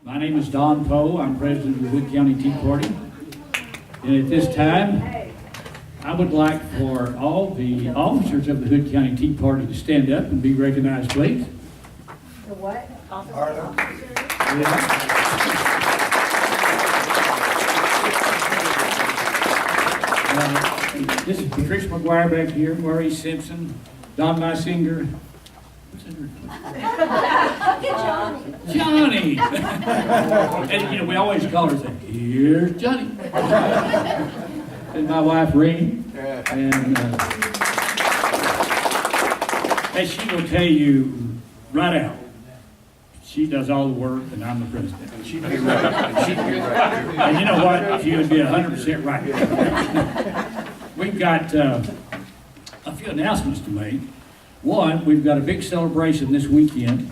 My name is Don Poe. I'm president of the Hood County Tea Party. And at this time, I would like for all the officers of the Hood County Tea Party to stand up and be recognized, please. The what? Yeah. This is Patricia McGuire back here, Maurice Simpson, Don Meisinger. What's that? Johnny. And we always call her, say, here's Johnny. And my wife, Reen. And she will tell you right out, she does all the work and I'm the president. She'd be right. She'd be right. And you know what? She would be 100% right. We've got a few announcements to make. One, we've got a big celebration this weekend.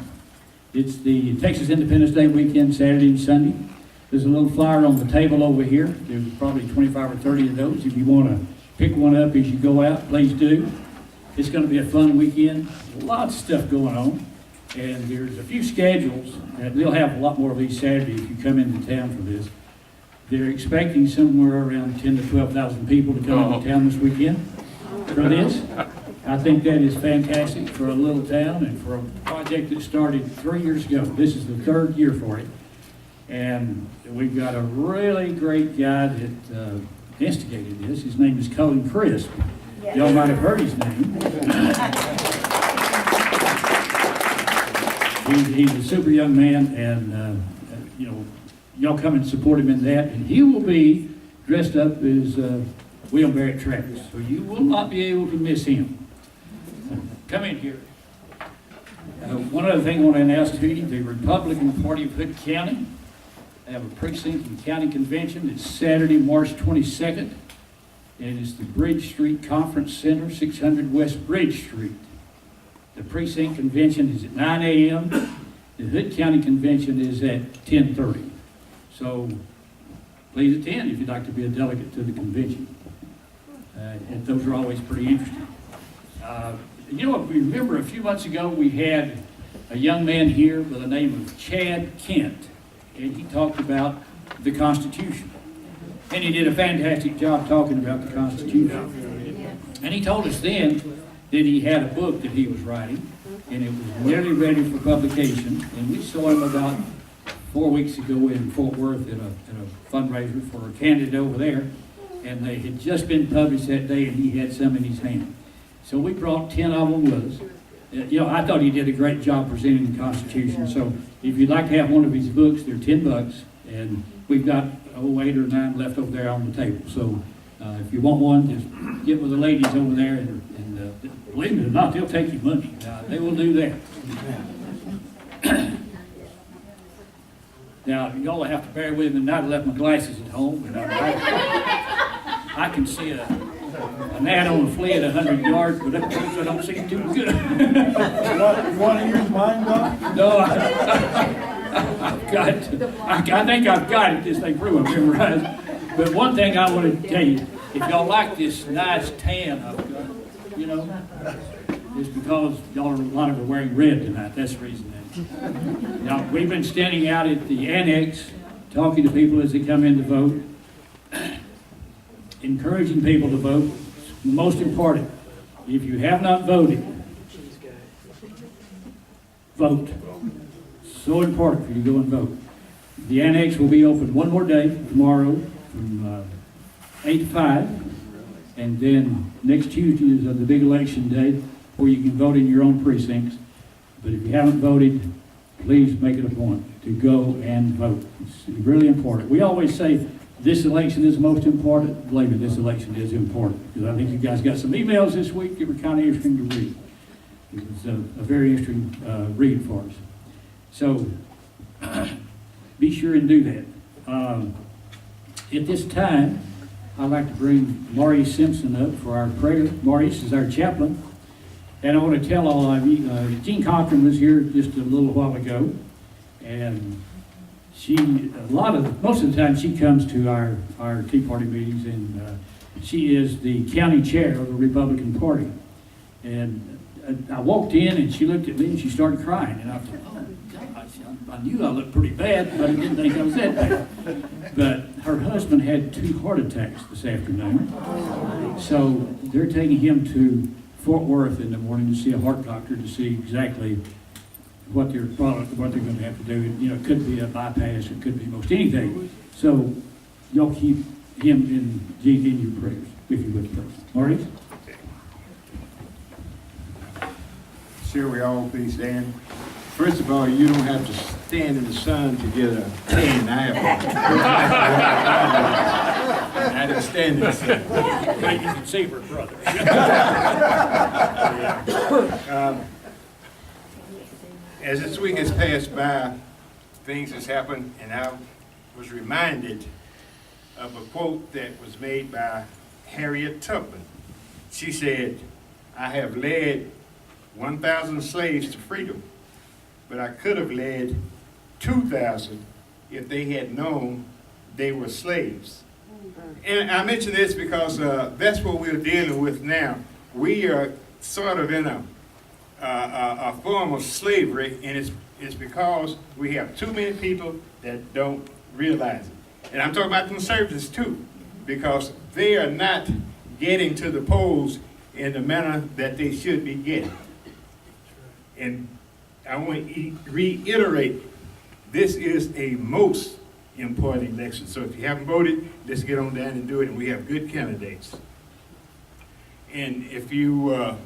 It's the Texas Independence Day weekend, Saturday and Sunday. There's a little flyer on the table over here. There's probably 25 or 30 of those. If you want to pick one up as you go out, please do. It's going to be a fun weekend. Lots of stuff going on. And there's a few schedules. They'll have a lot more of these Saturday if you come into town for this. They're expecting somewhere around 10 to 12,000 people to come into town this weekend for this. I think that is fantastic for a little town and for a project that started 3 years ago. This is the third year for it. And we've got a really great guy that instigated this. His name is Colin Crisp. Yes. Y'all might have heard his name. He's a super young man, and y'all come and support him in that. And he will be dressed up as William Barrett Travis, so you will not be able to miss him. Come in here. One other thing I want to announce to you, the Republican Party of Hood County, they have a precinct and county convention. It's Saturday, March 22nd, and it's the Bridge Street Conference Center, 600 West Bridge Street. The precinct convention is at 9 a.m. The Hood County convention is at 10:30. So please attend if you'd like to be a delegate to the convention. And those are always pretty interesting. We remember a few months ago we had a young man here by the name of Chad Kent, and he talked about the Constitution. And he did a fantastic job talking about the Constitution. And he told us then that he had a book that he was writing, and it was nearly ready for publication. And we saw him about 4 weeks ago in Fort Worth at a fundraiser for a candidate over there, and they had just been published that day, and he had some in his hand. So we brought 10 of them with us. I thought he did a great job presenting the Constitution. So if you'd like to have one of his books, they're $10, and we've got 8 or 9 left over there on the table. So if you want one, just get with the ladies over there, and believe it or not, they'll take your money. They will do that. Now, y'all have to bear with me tonight. I left my glasses at home, and I can see an ad on a flea at 100 yards, but I don't see it too good. You want to use mine, Doc? No, I think I've got it, this thing through, I've memorized. But one thing I want to tell you, if y'all like this nice tan I've got, it's because a lot of are wearing red tonight. That's the reason. Now, we've been standing out at the annex, talking to people as they come in to vote, encouraging people to vote. Most important, if you have not voted, vote. So important for you to go and vote. The annex will be open one more day, tomorrow, from 8 to 5. And then next Tuesday is the big election day where you can vote in your own precincts. But if you haven't voted, please make it a point to go and vote. It's really important. We always say this election is most important. Believe me, this election is important, because I think you guys got some emails this week that were kind of interesting to read. It was a very interesting read for us. So be sure and do that. At this time, I'd like to bring Maurice Simpson up for our prayer. Maurice is our chaplain. And I want to tell all of you, Jean Cochran was here just a little while ago, and most of the time she comes to our Tea Party meetings, and she is the county chair of the Republican Party. And I walked in and she looked at me and she started crying, and I thought, oh gosh, I knew I looked pretty bad, but I didn't think I was that bad. But her husband had 2 heart attacks this afternoon. So they're taking him to Fort Worth in the morning to see a heart doctor to see exactly what they're going to have to do. You know, it could be a bypass, it could be most anything. So y'all keep him in your prayers, if you would, please. Marty? Sure, we all please stand. First of all, you don't have to stand in the sun to get a tan apple. I didn't stand in the sun. Maybe you can save her brother. As this week has passed by, things has happened, and I was reminded of a quote that was made by Harriet Tubman. She said, "I have led 1,000 slaves to freedom, but I could have led 2,000 if they had known they were slaves." And I mention this because that's what we're dealing with now. We are sort of in a form of slavery, and it's because we have too many people that don't realize it. And I'm talking about conservatives too, because they are not getting to the polls in the manner that they should be getting. And I want to reiterate, this is a most important election. So if you haven't voted, let's get on down and do it, and we have good candidates. And if you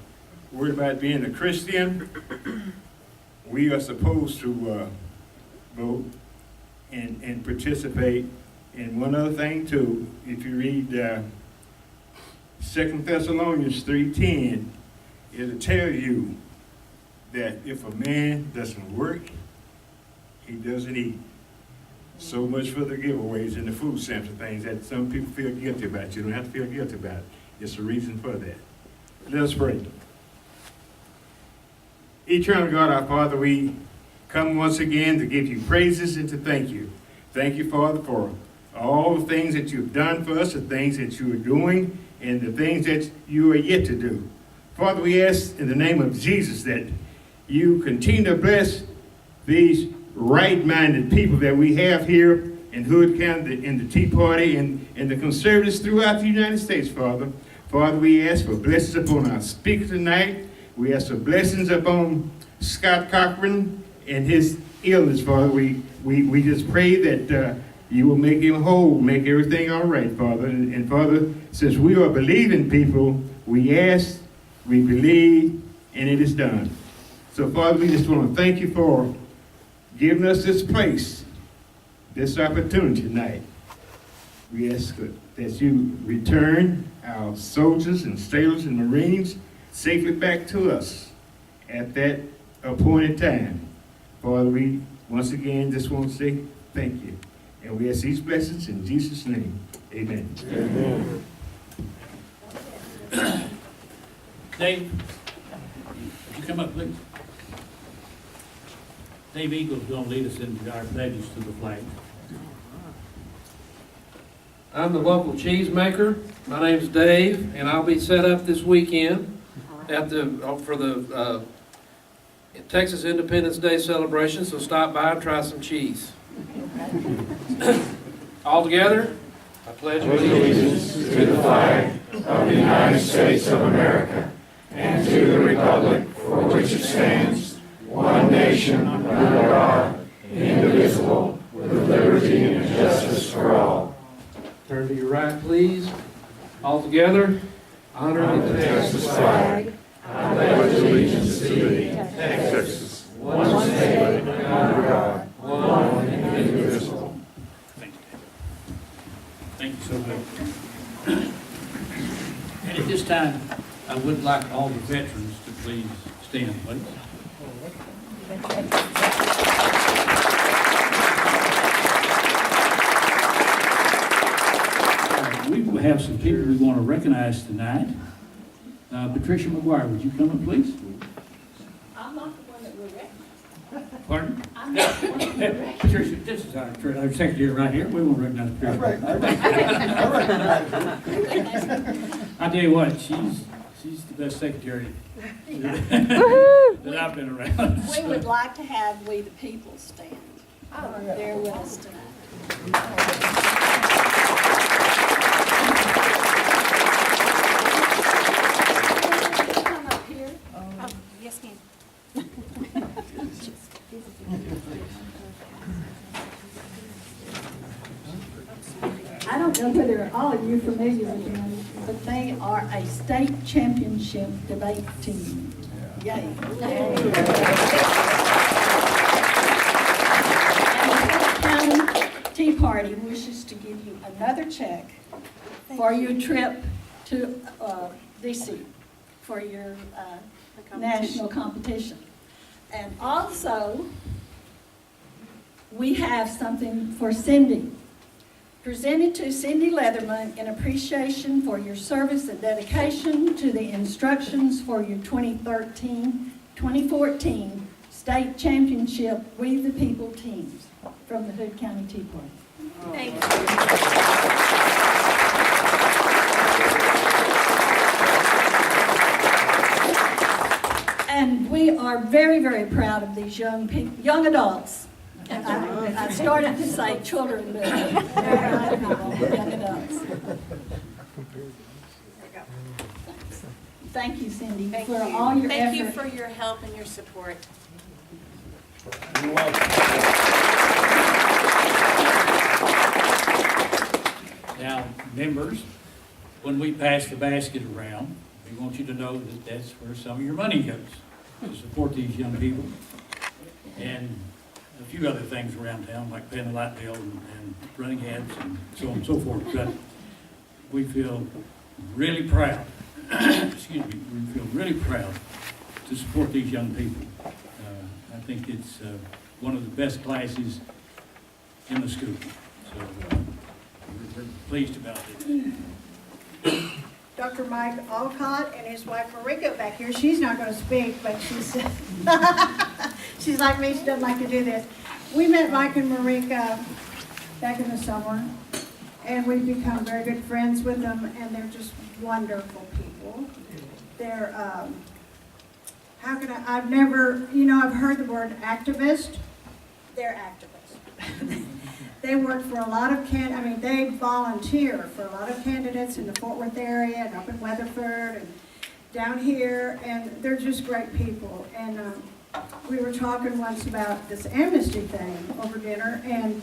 worried about being a Christian, we are supposed to vote and participate. And one other thing too, if you read 2 Thessalonians 3:10, it'll tell you that if a man doesn't work, he doesn't eat. So much for the giveaways and the food stamps and things that some people feel guilty about. You don't have to feel guilty about it. It's a reason for that. Let us pray. Eternal God, our Father, we come once again to give you praises and to thank you. Thank you, Father, for all the things that you've done for us, the things that you are doing, and the things that you are yet to do. Father, we ask in the name of Jesus that you continue to bless these right-minded people that we have here in Hood County, in the Tea Party, and the conservatives throughout the United States, Father. Father, we ask for blessings upon our speaker tonight. We ask for blessings upon Scott Cochran and his illness, Father. We just pray that you will make him whole, make everything all right, Father. And Father, since we are believing people, we ask, we believe, and it is done. So, Father, we just want to thank you for giving us this place, this opportunity tonight. We ask that you return our soldiers and sailors and Marines safely back to us at that appointed time. Father, we once again just want to say thank you. And we ask these blessings in Jesus' name. Amen. Amen. Dave, would you come up, please? Dave Eagle's going to lead us into our pledges to the flag. I'm the local cheesemaker. My name's Dave, and I'll be set up this weekend at for the Texas Independence Day celebration, so stop by and try some cheese. All together, I pledge allegiance to the flag of the United States of America and to the republic for which it stands, one nation under God, indivisible, with liberty and justice for all. Turn to your right, please. All together, honor the Texas flag. I pledge allegiance to thee, Texas, one state under God, one and indivisible. Thank you so much. And at this time, I would like all the veterans to please stand, please. We have some people we want to recognize tonight. Patricia McGuire, would you come up, please? I'm not the one that will recognize. Pardon? I'm not the one that will recognize. Patricia, this is our secretary right here. We won't recognize Patricia. I recognize you. I tell you what, She's the best secretary that I've been around. We would like to have We the People stand. There with us tonight. Come up here. Oh, yes, ma'am. I don't know whether all of you are familiar with them, but they are a state championship debate team. Yay. And the County Tea Party wishes to give you another check for your trip to DC for your national competition. And also, we have something for Cindy. Presented to Cindy Leatherman in appreciation for your service and dedication to the instructions for your 2013-2014 State Championship We the People teams from the Hood County Tea Party. Thank you. And we are very, very proud of these young adults. I started to say children, but young adults. Thank you, Cindy, for all your effort. Thank you for your help and your support. You're welcome. Now, members, when we pass the basket around, we want you to know that that's where some of your money goes, to support these young people. And a few other things around town, like paying the light bill and running ads and so on and so forth. But we feel really proud, excuse me, we feel really proud to support these young people. I think it's one of the best classes in the school. So we're pleased about it. Dr. Mike Alcott and his wife Marika back here. She's not going to speak, but she's she's like me. She doesn't like to do this. We met Mike and Marika back in the summer, and we've become very good friends with them, and they're just wonderful people. They're, how can I've never, I've heard the word activist. They're activists. They work for a lot of they volunteer for a lot of candidates in the Fort Worth area and up in Weatherford and down here, and they're just great people. And we were talking once about this Amnesty thing over dinner, and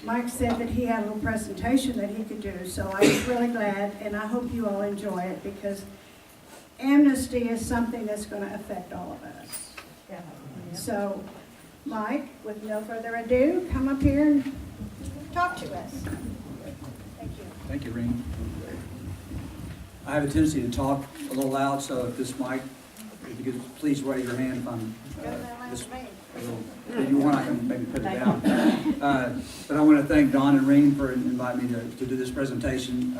Mike said that he had a little presentation that he could do, so I was really glad, and I hope you all enjoy it, because Amnesty is something that's going to affect all of us. Yeah. So, Mike, with no further ado, come up here and talk to us. Thank you. Thank you, Reen. I have a tendency to talk a little loud, so if this mic, if you could please raise your hand if I'm if you want, I can maybe put it down. But I want to thank Don and Reen for inviting me to do this presentation.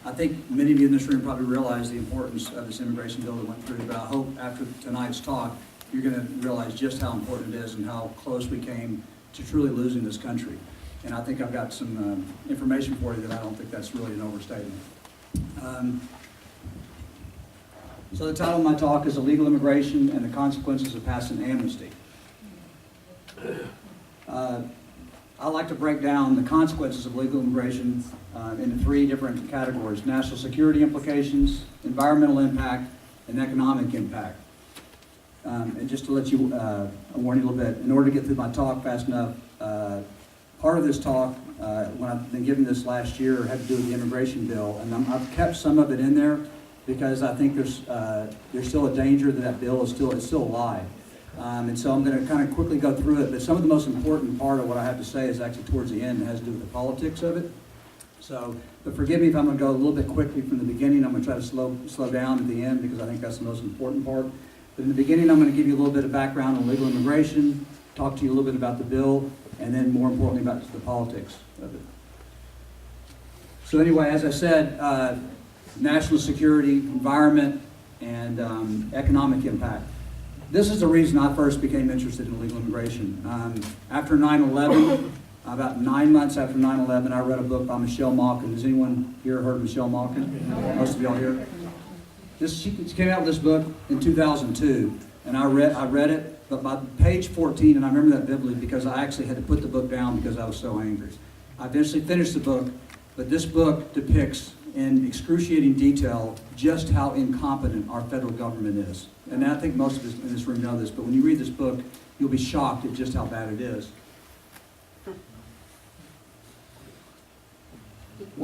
I think many of you in this room probably realize the importance of this immigration bill that went through, but I hope after tonight's talk, you're going to realize just how important it is and how close we came to truly losing this country. And I think I've got some information for you that I don't think that's really an overstatement. So the title of my talk is Illegal Immigration and the Consequences of Passing Amnesty. I like to break down the consequences of illegal immigration into three different categories: national security implications, environmental impact, and economic impact. And just to let you warn you a little bit, in order to get through my talk fast enough, part of this talk, when I've been giving this last year, had to do with the immigration bill, and I've kept some of it in there because I think there's still a danger that bill is still alive. And so I'm going to kind of quickly go through it, but some of the most important part of what I have to say is actually towards the end. It has to do with the politics of it. So, but forgive me if I'm going to go a little bit quickly from the beginning. I'm going to try to slow down at the end because I think that's the most important part. But in the beginning, I'm going to give you a little bit of background on legal immigration, talk to you a little bit about the bill, and then more importantly about the politics of it. So anyway, as I said, national security, environment, and economic impact. This is the reason I first became interested in illegal immigration. After 9/11, about 9 months after 9/11, I read a book by Michelle Malkin. Has anyone here heard of Michelle Malkin? Most of y'all here? She came out with this book in 2002, and I read it, but by page 14, and I remember that vividly because I actually had to put the book down because I was so angry. I eventually finished the book, but this book depicts in excruciating detail just how incompetent our federal government is. And I think most of us in this room know this, but when you read this book, you'll be shocked at just how bad it is.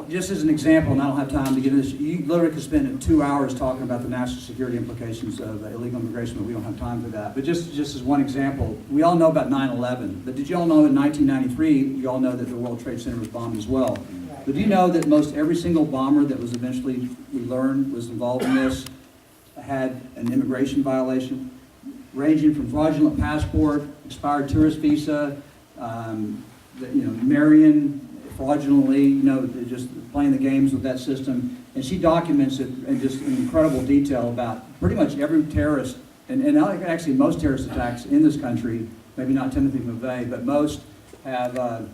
Just as an example, and I don't have time to get into this, you literally could spend 2 hours talking about the national security implications of illegal immigration, but we don't have time for that. But just as one example, we all know about 9/11, but did you all know in 1993, you all know that the World Trade Center was bombed as well. But do you know that most every single bomber that was eventually, we learned, was involved in this, had an immigration violation, ranging from fraudulent passport, expired tourist visa, marrying fraudulently, just playing the games with that system. And she documents it in just in incredible detail about pretty much every terrorist, and actually most terrorist attacks in this country, maybe not Timothy McVeigh, but most have,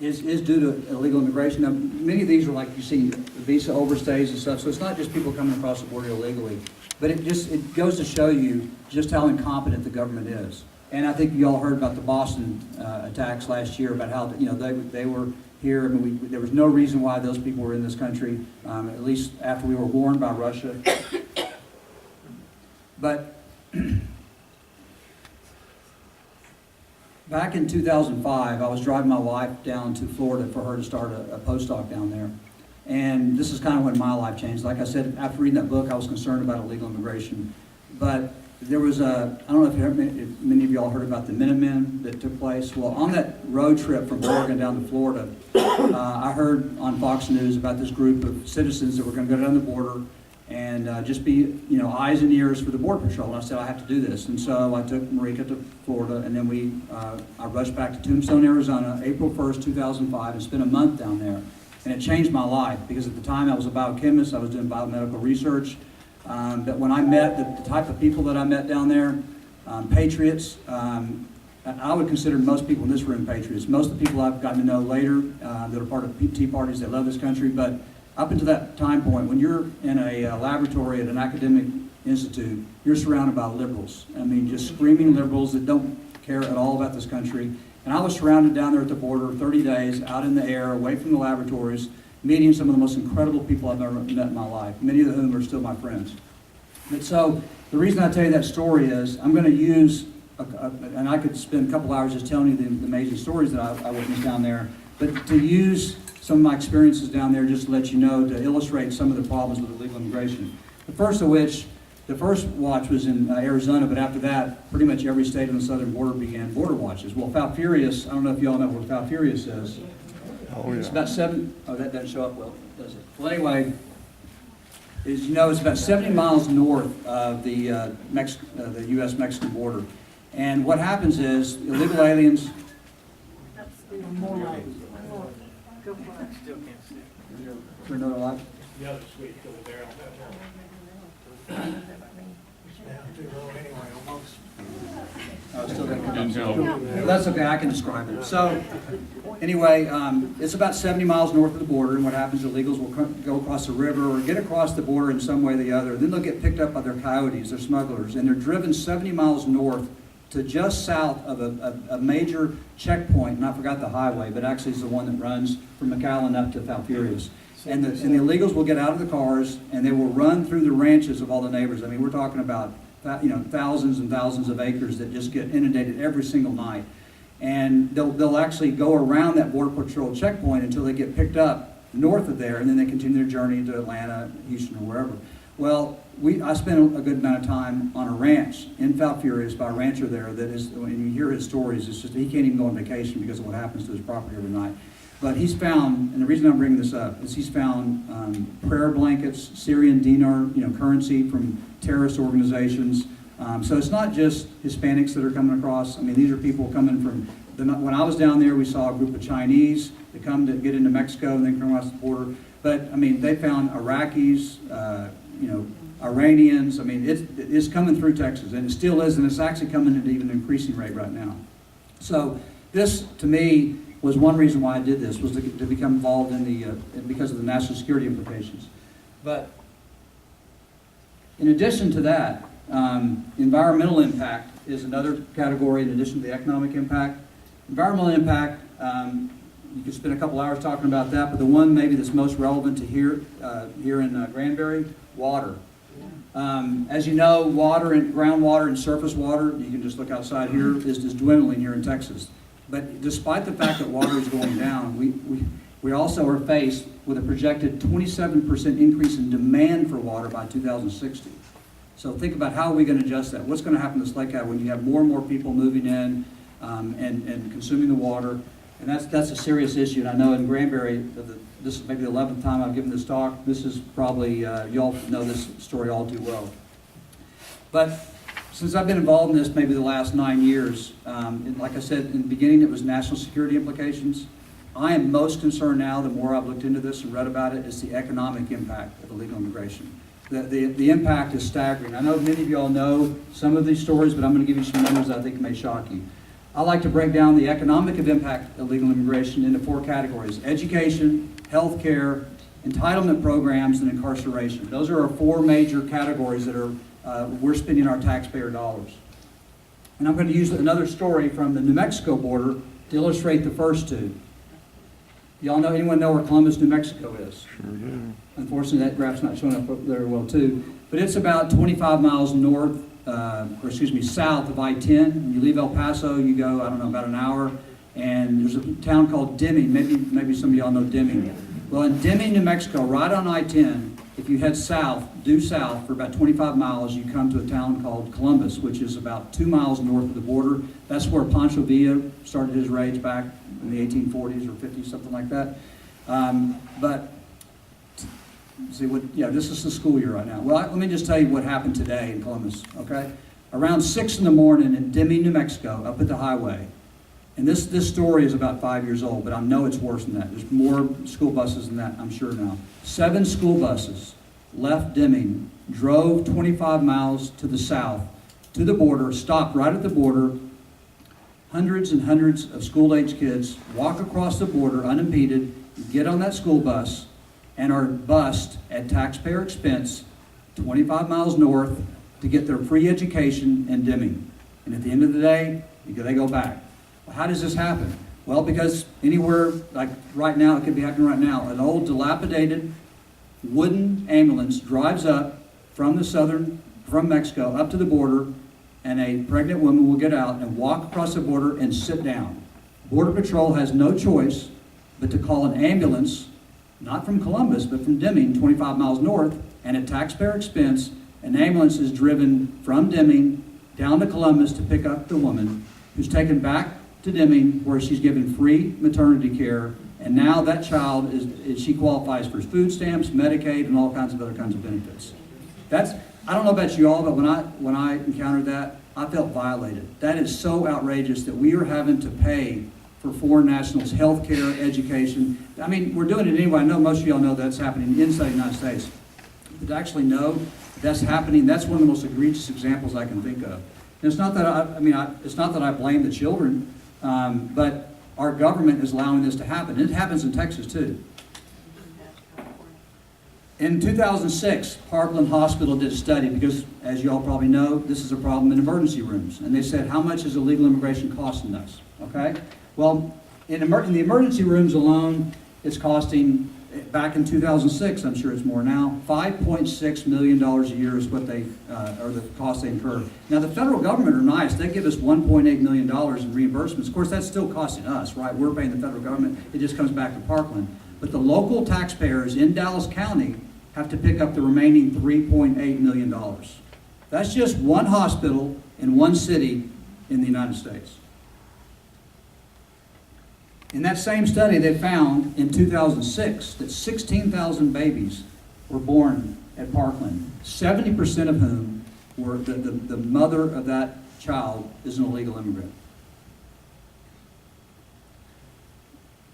is due to illegal immigration. Now, many of these are like you see visa overstays and stuff, so it's not just people coming across the border illegally, but it goes to show you just how incompetent the government is. And I think you all heard about the Boston attacks last year, about how they were here. I mean, there was no reason why those people were in this country, at least after we were warned by Russia. But back in 2005, I was driving my wife down to Florida for her to start a postdoc down there. And this is kind of when my life changed. Like I said, after reading that book, I was concerned about illegal immigration. But there was I don't know if many of y'all heard about the Minutemen that took place. Well, on that road trip from Oregon down to Florida, I heard on Fox News about this group of citizens that were going to go down the border and just be, eyes and ears for the Border Patrol. And I said, I have to do this. And so I took Marika to Florida, and then I rushed back to Tombstone, Arizona, April 1st, 2005, and spent a month down there. And it changed my life, because at the time I was a biochemist, I was doing biomedical research. But when I met the type of people that I met down there, patriots, I would consider most people in this room patriots. Most of the people I've gotten to know later that are part of Tea parties that love this country, but up until that time point, when you're in a laboratory at an academic institute, you're surrounded by liberals. I mean, just screaming liberals that don't care at all about this country. And I was surrounded down there at the border 30 days, out in the air, away from the laboratories, meeting some of the most incredible people I've ever met in my life, many of whom are still my friends. And so the reason I tell you that story is I'm going to use, and I could spend a couple hours just telling you the amazing stories that I witnessed down there, but to use some of my experiences down there just to let you know, to illustrate some of the problems with illegal immigration. The first of which, the first watch was in Arizona, but after that, pretty much every state on the southern border began border watches. Well, Falfurrias, I don't know if you all know what Falfurrias is. Oh, yeah. It's about that doesn't show up well, does it? Well, anyway, it's about 70 miles north of the U.S.-Mexican border. And what happens is illegal aliens. More light. Still can't see. Is there another light? The other switch over there. Oh, it's still got to come up. Well, that's okay, I can describe it. So, anyway, it's about 70 miles north of the border, and what happens, illegals will go across the river or get across the border in some way or the other. Then they'll get picked up by their coyotes, their smugglers, and they're driven 70 miles north to just south of a major checkpoint, and I forgot the highway, but actually it's the one that runs from McAllen up to Falfurrias. And the illegals will get out of the cars, and they will run through the ranches of all the neighbors. I mean, we're talking about thousands and thousands of acres that just get inundated every single night. And they'll actually go around that Border Patrol checkpoint until they get picked up north of there, and then they continue their journey to Atlanta, Houston, or wherever. Well, I spent a good amount of time on a ranch in Falfurrias by a rancher there that is, when you hear his stories, it's just he can't even go on vacation because of what happens to his property every night. But he's found, and the reason I'm bringing this up is he's found prayer blankets, Syrian dinar, currency from terrorist organizations. So it's not just Hispanics that are coming across. I mean, these are people coming from. When I was down there, we saw a group of Chinese that come to get into Mexico and then come across the border. But I mean, they found Iraqis, Iranians. I mean, it's coming through Texas, and it still is, and it's actually coming at even an increasing rate right now. So this, to me, was one reason why I did this, was to become involved in because of the national security implications. But In addition to that, environmental impact is another category in addition to the economic impact. Environmental impact, you could spend a couple hours talking about that, but the one maybe that's most relevant to here in Granbury, water. As you know, water and groundwater and surface water, you can just look outside here, is dwindling here in Texas. But despite the fact that water is going down, we also are faced with a projected 27% increase in demand for water by 2060. So think about how are we going to adjust that? What's going to happen to this lake out when you have more and more people moving in and consuming the water? And that's a serious issue. And I know in Granbury, this is maybe the 11th time I've given this talk. This is probably, y'all know this story all too well. But since I've been involved in this maybe the last 9 years, and like I said in the beginning, it was national security implications. I am most concerned now, the more I've looked into this and read about it, is the economic impact of illegal immigration. The impact is staggering. I know many of you all know some of these stories, but I'm going to give you some numbers that I think may shock you. I like to break down the economic impact of illegal immigration into 4 categories: education, health care, entitlement programs, and incarceration. Those are our 4 major categories that are we're spending our taxpayer dollars. And I'm going to use another story from the New Mexico border to illustrate the first 2. Y'all know, anyone know where Columbus, New Mexico is? Sure do. Unfortunately, that graph's not showing up very well too. But it's about 25 miles south of I-10. When you leave El Paso, you go, I don't know, about an hour. And there's a town called Deming. Maybe some of y'all know Deming. Well, in Deming, New Mexico, right on I-10, if you head due south for about 25 miles, you come to a town called Columbus, which is about 2 miles north of the border. That's where Pancho Villa started his raids back in the 1840s or 50s, something like that. This is the school year right now. Well, let me just tell you what happened today in Columbus, okay? Around 6 in the morning in Deming, New Mexico, up at the highway. And this story is about 5 years old, but I know it's worse than that. There's more school buses than that, I'm sure now. 7 school buses left Deming, drove 25 miles to the south, to the border, stopped right at the border. Hundreds and hundreds of school-age kids walk across the border unimpeded, get on that school bus, and are bused at taxpayer expense 25 miles north to get their free education in Deming. And at the end of the day, they go back. Well, how does this happen? Well, because anywhere, like right now, it could be happening right now, an old dilapidated wooden ambulance drives up from Mexico up to the border, and a pregnant woman will get out and walk across the border and sit down. Border Patrol has no choice but to call an ambulance, not from Columbus, but from Deming, 25 miles north, and at taxpayer expense, an ambulance is driven from Deming down to Columbus to pick up the woman, who's taken back to Deming, where she's given free maternity care, and now that child she qualifies for food stamps, Medicaid, and all kinds of other kinds of benefits. I don't know about you all, but when I encountered that, I felt violated. That is so outrageous that we are having to pay for foreign nationals' health care, education. I mean, we're doing it anyway. I know most of y'all know that's happening inside the United States. But to actually know that's happening, that's one of the most egregious examples I can think of. And it's not that it's not that I blame the children, but our government is allowing this to happen. It happens in Texas too. In 2006, Parkland Hospital did a study because, as you all probably know, this is a problem in emergency rooms. And they said, how much is illegal immigration costing us? Okay? Well, in the emergency rooms alone, it's costing, back in 2006, I'm sure it's more now, $5.6 million a year is what the cost they incur. Now, the federal government are nice. They give us $1.8 million in reimbursements. Of course, that's still costing us, right? We're paying the federal government. It just comes back to Parkland. But the local taxpayers in Dallas County have to pick up the remaining $3.8 million. That's just one hospital in one city in the United States. In that same study, they found in 2006 that 16,000 babies were born at Parkland, 70% of whom were the mother of that child is an illegal immigrant.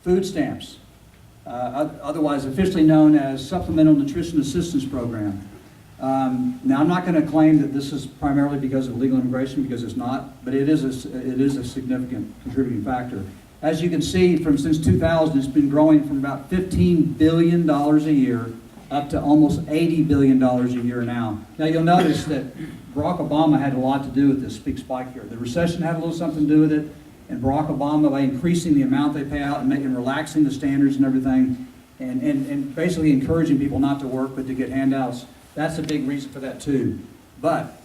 Food stamps. Otherwise officially known as Supplemental Nutrition Assistance Program. Now, I'm not going to claim that this is primarily because of illegal immigration, because it's not, but it is a significant contributing factor. As you can see, since 2000, it's been growing from about $15 billion a year up to almost $80 billion a year now. Now you'll notice that Barack Obama had a lot to do with this big spike here. The recession had a little something to do with it, and Barack Obama, by increasing the amount they pay out and relaxing the standards and everything, and basically encouraging people not to work but to get handouts, that's a big reason for that too. But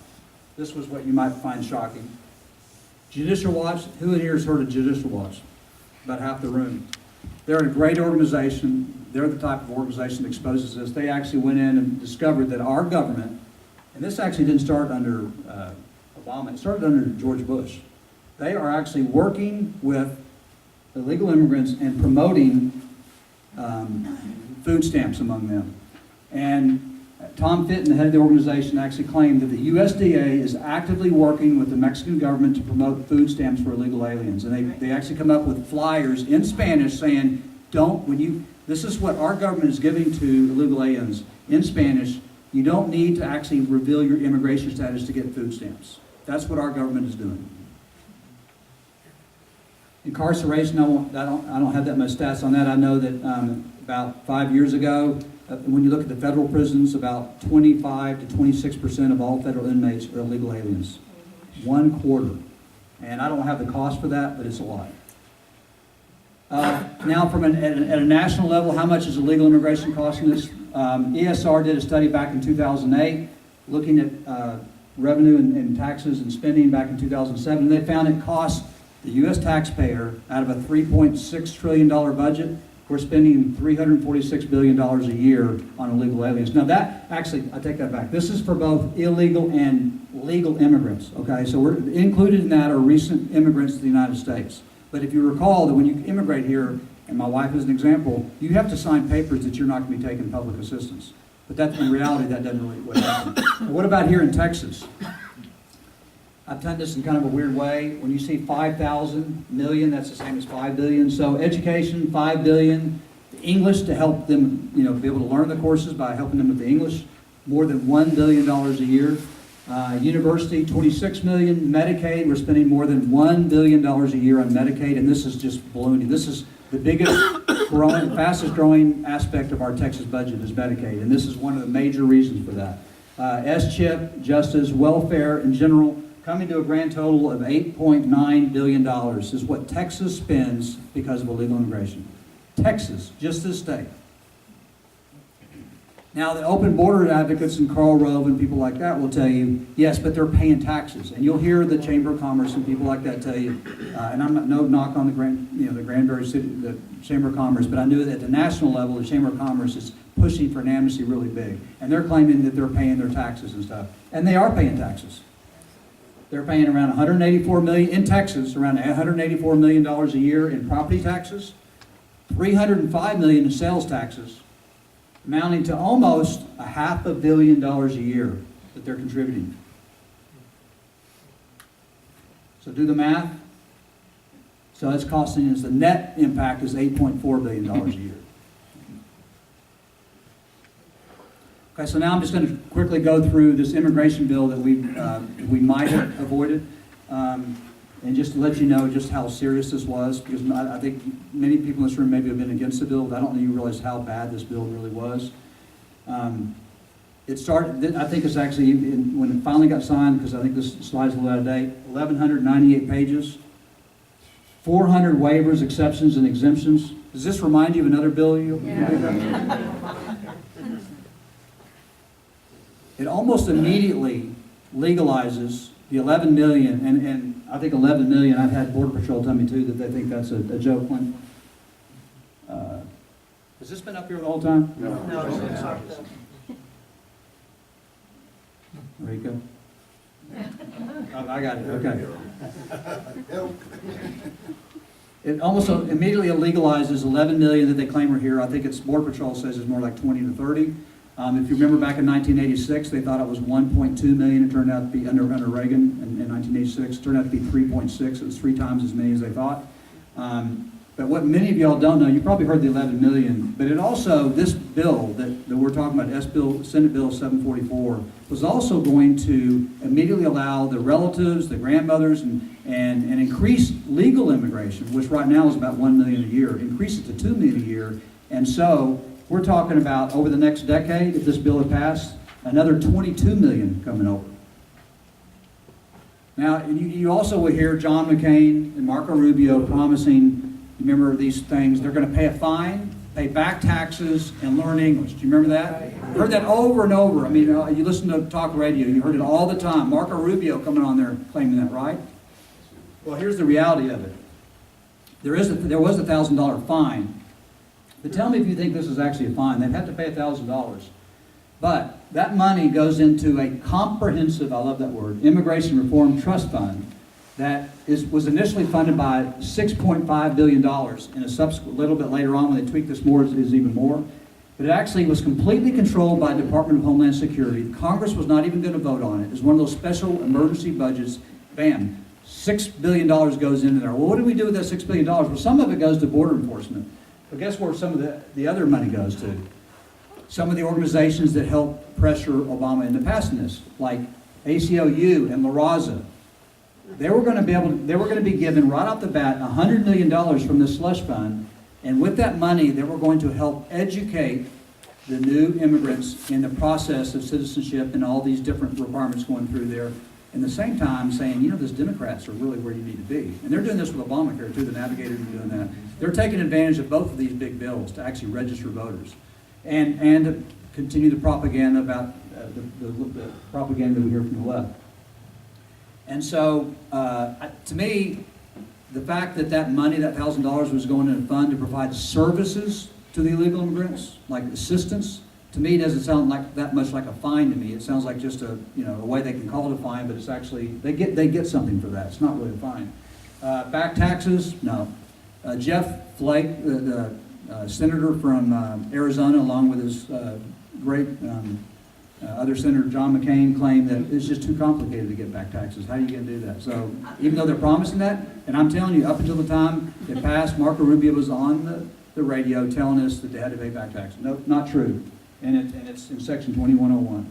this was what you might find shocking. Judicial Watch, who in here has heard of Judicial Watch? About half the room. They're a great organization. They're the type of organization that exposes this. They actually went in and discovered that our government, and this actually didn't start under Obama, it started under George Bush. They are actually working with illegal immigrants and promoting food stamps among them. And Tom Fitton, the head of the organization, actually claimed that the USDA is actively working with the Mexican government to promote food stamps for illegal aliens. And they actually come up with flyers in Spanish saying, this is what our government is giving to illegal aliens in Spanish. You don't need to actually reveal your immigration status to get food stamps. That's what our government is doing. Incarceration, I don't have that much stats on that. I know that about 5 years ago, when you look at the federal prisons, about 25 to 26% of all federal inmates are illegal aliens. 1/4. And I don't have the cost for that, but it's a lot. Now, at a national level, how much is illegal immigration costing us? ESR did a study back in 2008, looking at revenue and taxes and spending back in 2007. They found it cost the U.S. taxpayer, out of a $3.6 trillion budget, we're spending $346 billion a year on illegal aliens. Now that, actually, I take that back. This is for both illegal and legal immigrants, okay? So we're included in that are recent immigrants to the United States. But if you recall that when you immigrate here, and my wife is an example, you have to sign papers that you're not going to be taking public assistance. But that, in reality, that doesn't really what happens. What about here in Texas? I've done this in kind of a weird way. When you see 5,000 million, that's the same as 5 billion. So education, 5 billion. English, to help them, be able to learn the courses by helping them with the English, more than $1 billion a year. University, 26 million. Medicaid, we're spending more than $1 billion a year on Medicaid, and this is just ballooning. This is the biggest growing, fastest growing aspect of our Texas budget is Medicaid, and this is one of the major reasons for that. S-CHIP, justice, welfare in general, coming to a grand total of $8.9 billion is what Texas spends because of illegal immigration. Texas, just this state. Now, the open border advocates and Karl Rove and people like that will tell you, yes, but they're paying taxes. And you'll hear the Chamber of Commerce and people like that tell you, and I'm not no knock on the Granbury City, the Chamber of Commerce, but I knew that at the national level, the Chamber of Commerce is pushing for an amnesty really big. And they're claiming that they're paying their taxes and stuff. And they are paying taxes. They're paying around $184 million in Texas, around $184 million a year in property taxes, $305 million in sales taxes, amounting to almost $500 million a year that they're contributing. So do the math. So it's costing us, the net impact is $8.4 billion a year. Okay, so now I'm just going to quickly go through this immigration bill that we might have avoided, and just to let you know just how serious this was, because I think many people in this room maybe have been against the bill, but I don't think you realize how bad this bill really was. It started, I think it's actually, when it finally got signed, because I think this slide's a little out of date, 1,198 pages, 400 waivers, exceptions, and exemptions. Does this remind you of another bill you? Yeah. It almost immediately legalizes the 11 million, and I think 11 million, I've had Border Patrol tell me too that they think that's a joke one. Has this been up here the whole time? No. Rico? Oh, I got it, okay. It almost immediately legalizes 11 million that they claim are here. I think it's, Border Patrol says it's more like 20 to 30. If you remember back in 1986, they thought it was 1.2 million. It turned out to be, under Reagan in 1986, it turned out to be 3.6. It was 3 times as many as they thought. But what many of y'all don't know, you probably heard the 11 million, but it also, this bill that we're talking about, Senate Bill 744, was also going to immediately allow the relatives, the grandmothers, and increase legal immigration, which right now is about 1 million a year, increase it to 2 million a year, and so We're talking about, over the next decade, if this bill had passed, another 22 million coming over. Now, and you also will hear John McCain and Marco Rubio promising, you remember these things, they're going to pay a fine, pay back taxes, and learn English. Do you remember that? You heard that over and over. I mean, you listen to talk radio, you heard it all the time. Marco Rubio coming on there claiming that, right? Well, here's the reality of it. There was a $1,000 fine. But tell me if you think this is actually a fine. They'd have to pay $1,000. But that money goes into a comprehensive, I love that word, immigration reform trust fund that was initially funded by $6.5 billion. In a subsequent, little bit later on, when they tweaked this more, is even more. But it actually was completely controlled by the Department of Homeland Security. Congress was not even going to vote on it. It was one of those special emergency budgets. Bam, $6 billion goes into there. Well, what do we do with that $6 billion? Well, some of it goes to border enforcement. But guess where some of the other money goes to? Some of the organizations that help pressure Obama into passing this, like ACLU and La Raza. They were going to be given right off the bat $100 million from this slush fund, and with that money, they were going to help educate the new immigrants in the process of citizenship and all these different requirements going through there. In the same time, saying, you know, those Democrats are really where you need to be. And they're doing this with Obamacare, too. The Navigators are doing that. They're taking advantage of both of these big bills to actually register voters and to continue the propaganda about the propaganda that we hear from the left. And so, to me, the fact that that money, that $1,000, was going in a fund to provide services to the illegal immigrants, like assistance, to me, it doesn't sound like that much like a fine to me. It sounds like just a way they can call it a fine, but it's actually, they get something for that. It's not really a fine. Back taxes, no. Jeff Flake, the senator from Arizona, along with his great other senator, John McCain, claimed that it's just too complicated to get back taxes. How are you going to do that? So even though they're promising that, and I'm telling you, up until the time it passed, Marco Rubio was on the radio telling us that they had to pay back taxes. No, not true. And it's in section 2101.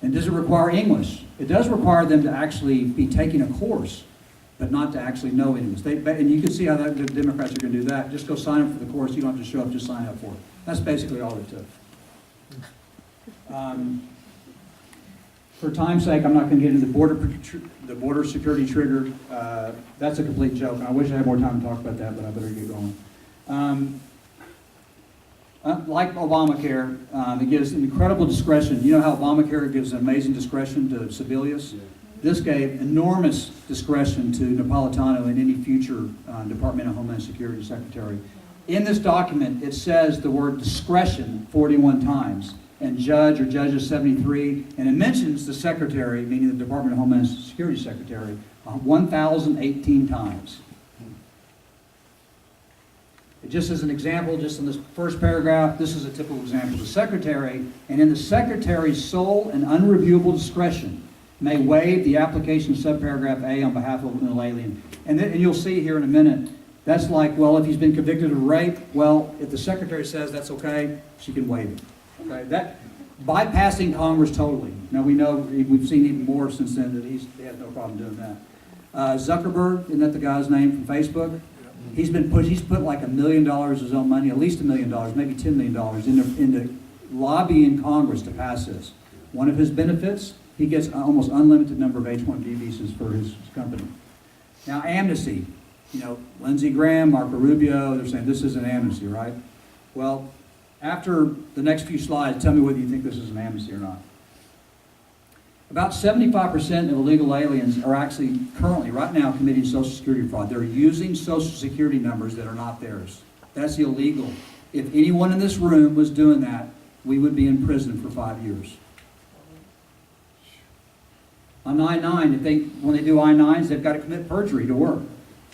And does it require English? It does require them to actually be taking a course, but not to actually know English. And you can see how the Democrats are going to do that. Just go sign up for the course. You don't have to show up, just sign up for it. That's basically all it took. For time's sake, I'm not going to get into the border security trigger. That's a complete joke. And I wish I had more time to talk about that, but I better get going. Like Obamacare, it gives incredible discretion. You know how Obamacare gives amazing discretion to Sebelius? Yeah. This gave enormous discretion to Napolitano and any future Department of Homeland Security Secretary. In this document, it says the word discretion 41 times, and judge or judges 73, and it mentions the secretary, meaning the Department of Homeland Security Secretary, 1,018 times. Just as an example, just in this first paragraph, this is a typical example. The secretary, and in the secretary's sole and unreviewable discretion, may waive the application subparagraph A on behalf of an alien. And you'll see here in a minute, that's like, well, if he's been convicted of rape, well, if the secretary says that's okay, she can waive it. Okay, that bypassing Congress totally. Now we know, we've seen even more since then that he has no problem doing that. Zuckerberg, isn't that the guy's name from Facebook? He's put like $1 million of his own money, at least $1 million, maybe $10 million into lobbying Congress to pass this. One of his benefits, he gets an almost unlimited number of H-1B visas for his company. Now, Amnesty, Lindsey Graham, Marco Rubio, they're saying this is an amnesty, right? Well, after the next few slides, tell me whether you think this is an amnesty or not. About 75% of illegal aliens are actually currently, right now, committing Social Security fraud. They're using Social Security numbers that are not theirs. That's illegal. If anyone in this room was doing that, we would be in prison for 5 years. On I-9, when they do I-9s, they've got to commit perjury to work.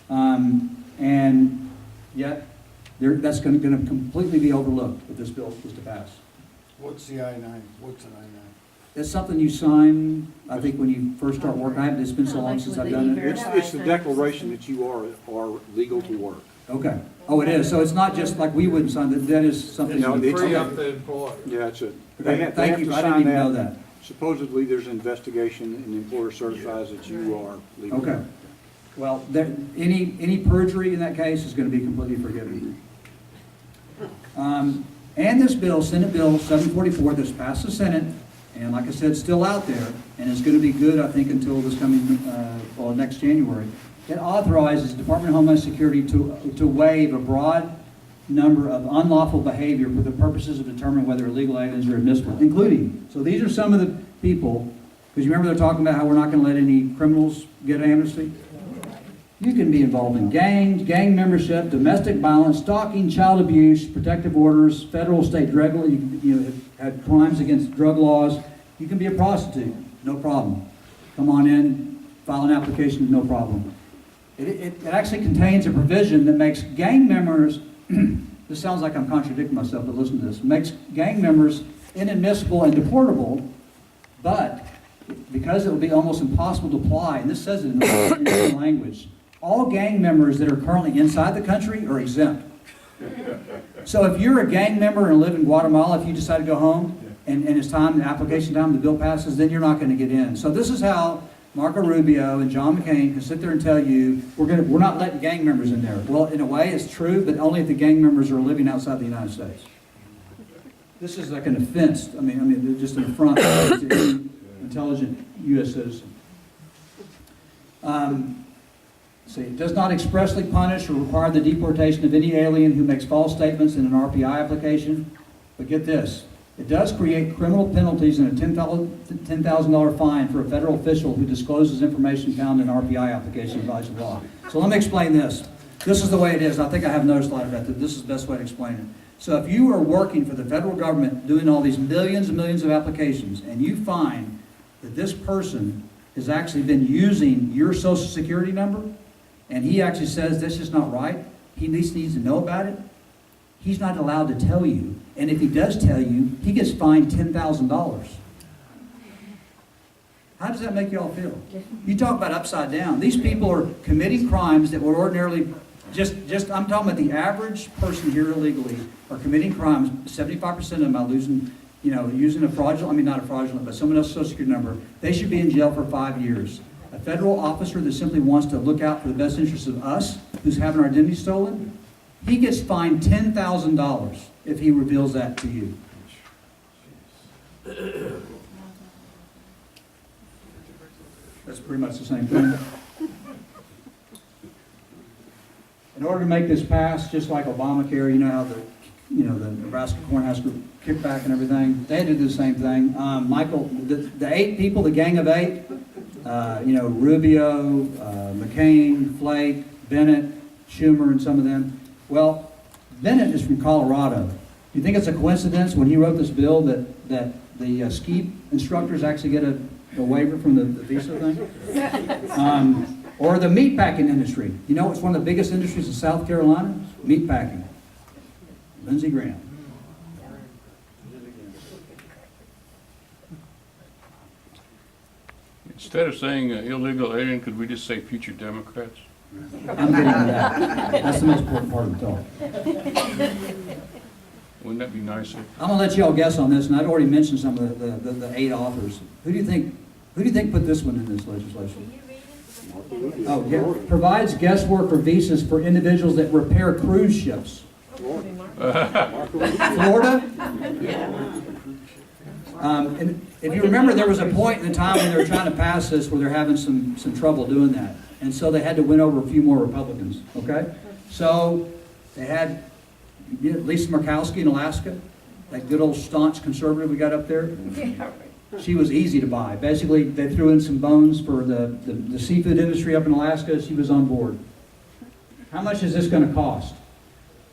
And yet, that's going to completely be overlooked if this bill was to pass. What's the I-9? What's an I-9? It's something you sign, I think, when you first start working. It's been so long since I've done it. It's the declaration that you are legal to work. Okay. Oh, it is. So it's not just like we wouldn't sign that. That is something. No, you it's Free up the employer. Yeah, it's a. Okay, They have thank you. to I didn't sign even know that. Supposedly, there's an investigation, and the employer certifies that you are legal. Okay. Well, any perjury in that case is going to be completely forgiven. And this bill, Senate Bill 744, that's passed the Senate, and like I said, still out there, and it's going to be good, I think, until this coming, next January. It authorizes the Department of Homeland Security to waive a broad number of unlawful behavior for the purposes of determining whether illegal aliens are admissible, including, so these are some of the people, because you remember they're talking about how we're not going to let any criminals get amnesty? You can be involved in gangs, gang membership, domestic violence, stalking, child abuse, protective orders, federal, state drug law. You have had crimes against drug laws. You can be a prostitute, no problem. Come on in, file an application, no problem. It actually contains a provision that makes gang members, this sounds like I'm contradicting myself, but listen to this, makes gang members inadmissible and deportable, but because it will be almost impossible to apply, and this says it in the language, all gang members that are currently inside the country are exempt. So if you're a gang member and live in Guatemala, if you decide to go home and it's time, the application time, the bill passes, then you're not going to get in. So this is how Marco Rubio and John McCain can sit there and tell you, we're not letting gang members in there. Well, in a way, it's true, but only if the gang members are living outside the United States. This is like an offense. I mean, just an affront to any intelligent U.S. citizen. See, it does not expressly punish or require the deportation of any alien who makes false statements in an RPI application. But get this, it does create criminal penalties and a $10,000 fine for a federal official who discloses information found in an RPI application in violation of law. So let me explain this. This is the way it is. I think I have another slide about that. This is the best way to explain it. So if you are working for the federal government doing all these millions and millions of applications and you find that this person has actually been using your social security number and he actually says this is not right, he at least needs to know about it, he's not allowed to tell you. And if he does tell you, he gets fined $10,000. How does that make you all feel? You talk about upside down. These people are committing crimes that would ordinarily, I'm talking about the average person here illegally are committing crimes. 75% of them by losing, using a fraudulent, not a fraudulent, but someone else's social security number. They should be in jail for 5 years. A federal officer that simply wants to look out for the best interests of us, who's having our identity stolen, he gets fined $10,000 if he reveals that to you. That's pretty much the same thing. In order to make this pass, just like Obamacare, you know how the Nebraska Cornhusker kickback and everything, they had to do the same thing. Michael, the 8 people, the Gang of 8, Rubio, McCain, Flake, Bennett, Schumer, and some of them. Well, Bennett is from Colorado. Do you think it's a coincidence when he wrote this bill that the ski instructors actually get a waiver from the visa thing? Or the meatpacking industry. You know it's one of the biggest industries in South Carolina? Meatpacking. Lindsey Graham. Instead of saying illegal alien, could we just say future Democrats? I'm getting to that. That's the most important part of the talk. Wouldn't that be nicer? I'm going to let you all guess on this, and I've already mentioned some of the 8 authors. Who do you think put this one in this legislation? Oh, yeah. Provides guesswork for visas for individuals that repair cruise ships. Florida? And if you remember, there was a point in the time when they were trying to pass this where they're having some trouble doing that. And so they had to win over a few more Republicans, okay? So they had Lisa Murkowski in Alaska, that good old staunch conservative we got up there. She was easy to buy. Basically, they threw in some bones for the seafood industry up in Alaska. She was on board. How much is this going to cost?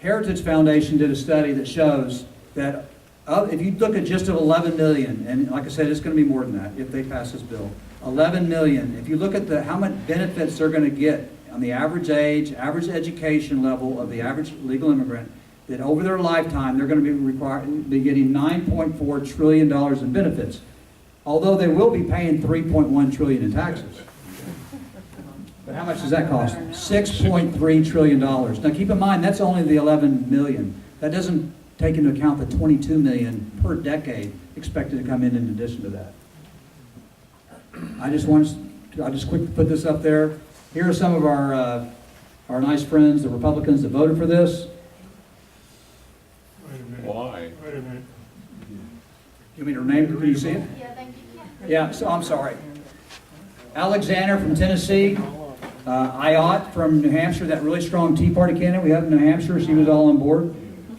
Heritage Foundation did a study that shows that if you look at just at 11 million, and like I said, it's going to be more than that if they pass this bill. 11 million. If you look at how much benefits they're going to get on the average age, average education level of the average legal immigrant, that over their lifetime they're going to be getting $9.4 trillion in benefits. Although they will be paying $3.1 trillion in taxes. But how much does that cost? $6.3 trillion. Now keep in mind, that's only the 11 million. That doesn't take into account the 22 million per decade expected to come in addition to that. I just quickly put this up there. Here are some of our nice friends, the Republicans that voted for this. Why? You mean her name? Can you see it? Yeah, thank you. Yeah, so I'm sorry. Alexander from Tennessee, Alcott from New Hampshire, that really strong Tea Party candidate we have in New Hampshire, she was all on board.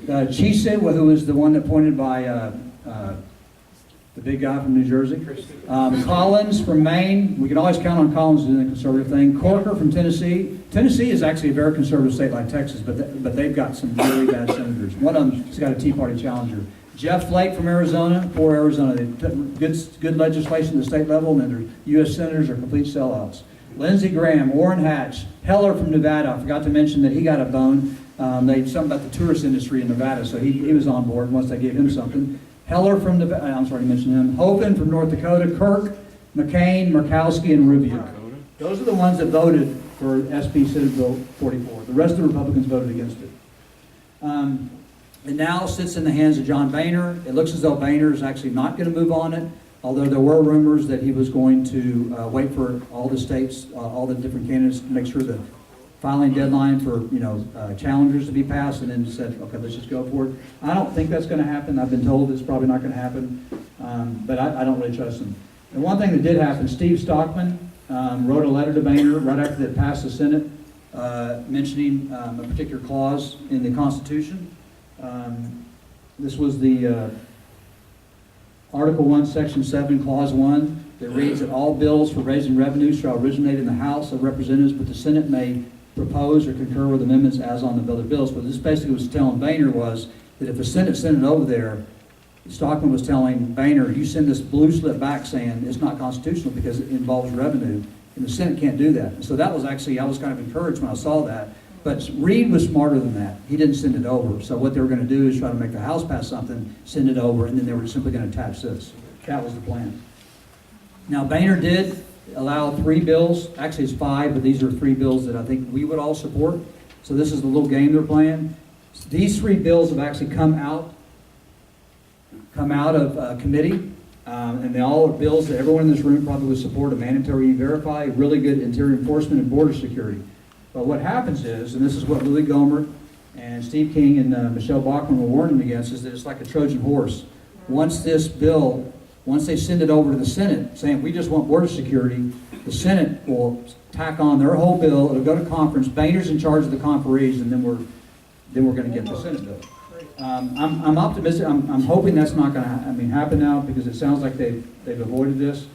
Chisa, who was the one appointed by the big guy from New Jersey. Collins from Maine, we can always count on Collins doing the conservative thing. Corker from Tennessee. Tennessee is actually a very conservative state like Texas, but they've got some really bad senators. One of them has got a Tea Party challenger. Jeff Flake from Arizona, poor Arizona. They've done good legislation at the state level, and then their U.S. senators are complete sellouts. Lindsey Graham, Orrin Hatch, Heller from Nevada. I forgot to mention that he got a bone. They something about the tourist industry in Nevada, so he was on board once they gave him something. Heller from Nevada, I'm sorry to mention him. Hogan from North Dakota, Kirk, McCain, Murkowski, and Rubio. Those are the ones that voted for SB Senate Bill 44. The rest of the Republicans voted against it. It now sits in the hands of John Boehner. It looks as though Boehner is actually not going to move on it, although there were rumors that he was going to wait for all the states, all the different candidates to make sure the filing deadline for challengers to be passed, and then said, okay, let's just go for it. I don't think that's going to happen. I've been told it's probably not going to happen, but I don't really trust him. And one thing that did happen, Steve Stockman wrote a letter to Boehner right after it passed the Senate, mentioning a particular clause in the Constitution. This was the Article 1, Section 7, Clause 1, that reads that all bills for raising revenues shall originate in the House of Representatives, but the Senate may propose or concur with amendments as on the other bills. What this basically was telling Boehner was that if the Senate sent it over there, Stockman was telling Boehner, you send this blue slip back saying it's not constitutional because it involves revenue, and the Senate can't do that. And so that was actually, I was kind of encouraged when I saw that. But Reed was smarter than that. He didn't send it over. So what they were going to do is try to make the House pass something, send it over, and then they were simply going to attach this. That was the plan. Now, Boehner did allow 3 bills. Actually, it's 5, but these are 3 bills that I think we would all support. So this is the little game they're playing. These 3 bills have actually come out of committee, and they all are bills that everyone in this room probably would support: a mandatory E-Verify, really good interior enforcement, and border security. But what happens is, and this is what Louis Gohmert and Steve King and Michelle Bachmann were warning against, is that it's like a Trojan horse. Once this bill, once they send it over to the Senate, saying we just want border security, the Senate will tack on their whole bill. It'll go to conference. Boehner's in charge of the conferees, and then we're going to get the Senate bill. I'm optimistic. I'm hoping that's not going to happen now, because it sounds like they've avoided this.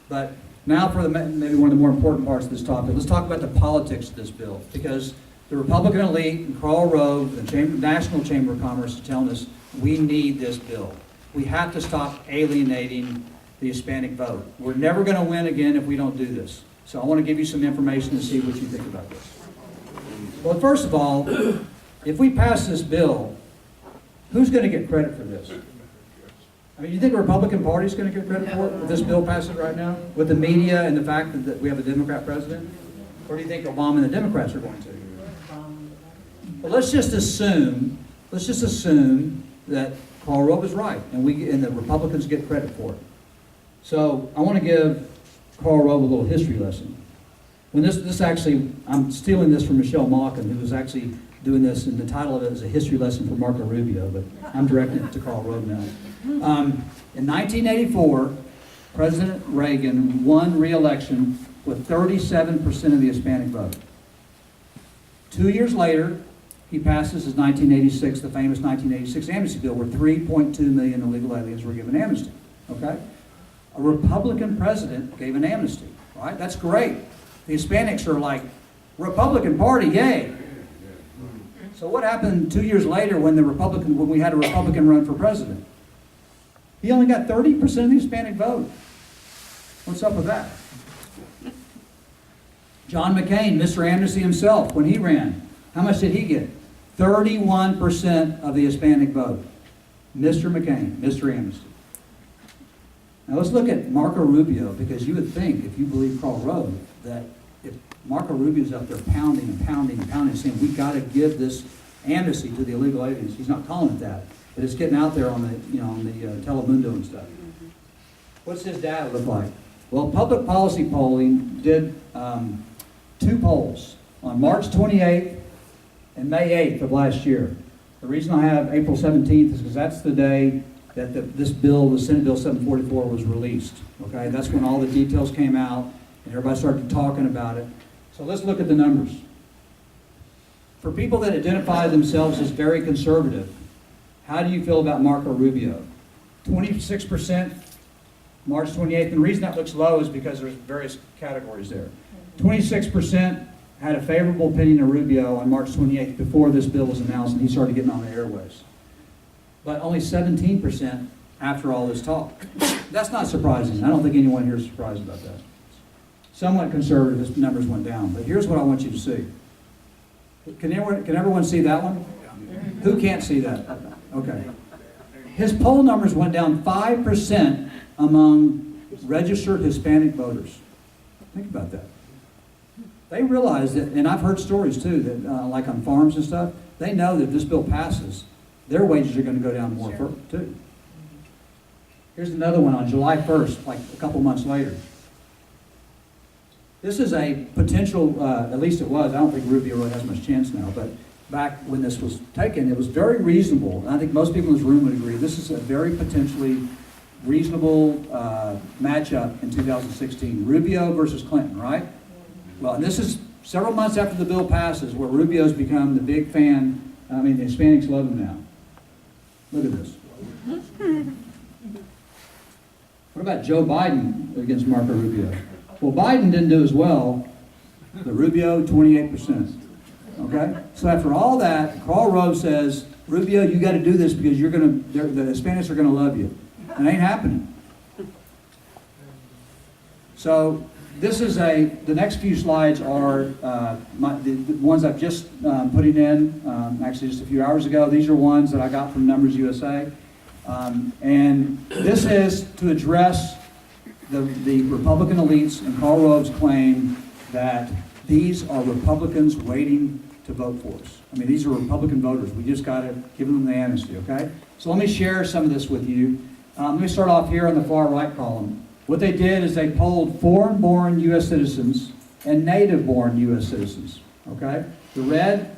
But now for maybe one of the more important parts of this topic. Let's talk about the politics of this bill, because the Republican elite and Karl Rove, the National Chamber of Commerce, is telling us we need this bill. We have to stop alienating the Hispanic vote. We're never going to win again if we don't do this. So I want to give you some information to see what you think about this. Well, first of all, if we pass this bill, who's going to get credit for this? I mean, you think the Republican Party is going to get credit for it if this bill passes right now, with the media and the fact that we have a Democrat president? Or do you think Obama and the Democrats are going to? Well, let's just assume that Karl Rove is right, and the Republicans get credit for it. So I want to give Karl Rove a little history lesson. When this actually, I'm stealing this from Michelle Malkin, who was actually doing this, and the title of it is A History Lesson for Marco Rubio, but I'm directing it to Karl Rove now. In 1984, President Reagan won re-election with 37% of the Hispanic vote. 2 years later, he passes his 1986, the famous 1986 Amnesty Bill, where 3.2 million illegal aliens were given amnesty. Okay? A Republican president gave an amnesty, right? That's great. The Hispanics are like, Republican Party, yay! So what happened 2 years later when we had a Republican run for president? He only got 30% of the Hispanic vote. What's up with that? John McCain, Mr. Amnesty himself, when he ran, how much did he get? 31% of the Hispanic vote. Mr. McCain, Mr. Amnesty. Now let's look at Marco Rubio, because you would think, if you believe Karl Rove, that if Marco Rubio's up there pounding and pounding and pounding, saying we got to give this amnesty to the illegal aliens. He's not calling it that, but it's getting out there on the Telemundo and stuff. What's his data look like? Well, Public Policy Polling did 2 polls on March 28th and May 8th of last year. The reason I have April 17th is because that's the day that this bill, the Senate Bill 744, was released. Okay, that's when all the details came out and everybody started talking about it. So let's look at the numbers. For people that identify themselves as very conservative, how do you feel about Marco Rubio? 26%, March 28th. And the reason that looks low is because there's various categories there. 26% had a favorable opinion of Rubio on March 28th before this bill was announced and he started getting on the airwaves. But only 17% after all this talk. That's not surprising. I don't think anyone here is surprised about that. Somewhat conservative, his numbers went down. But here's what I want you to see. Can everyone see that one? Who can't see that? Okay. His poll numbers went down 5% among registered Hispanic voters. Think about that. They realize that, and I've heard stories too, that like on farms and stuff, they know that if this bill passes, their wages are going to go down more too. Here's another one on July 1st, like a couple months later. This is a potential, at least it was, I don't think Rubio really has much chance now, but back when this was taken, it was very reasonable. And I think most people in this room would agree this is a very potentially reasonable matchup in 2016. Rubio versus Clinton, right? Well, and this is several months after the bill passes where Rubio's become the big fan. I mean, the Hispanics love him now. Look at this. What about Joe Biden against Marco Rubio? Well, Biden didn't do as well, but Rubio, 28%. Okay? So after all that, Karl Rove says, Rubio, you got to do this because the Hispanics are going to love you. It ain't happening. So this is the next few slides are the ones I've just putting in, actually just a few hours ago. These are ones that I got from Numbers USA. And this is to address the Republican elites and Karl Rove's claim that these are Republicans waiting to vote for us. I mean, these are Republican voters. We just got to give them the amnesty, okay? So let me share some of this with you. Let me start off here on the far right column. What they did is they polled foreign-born U.S. citizens and native-born U.S. citizens, okay? The red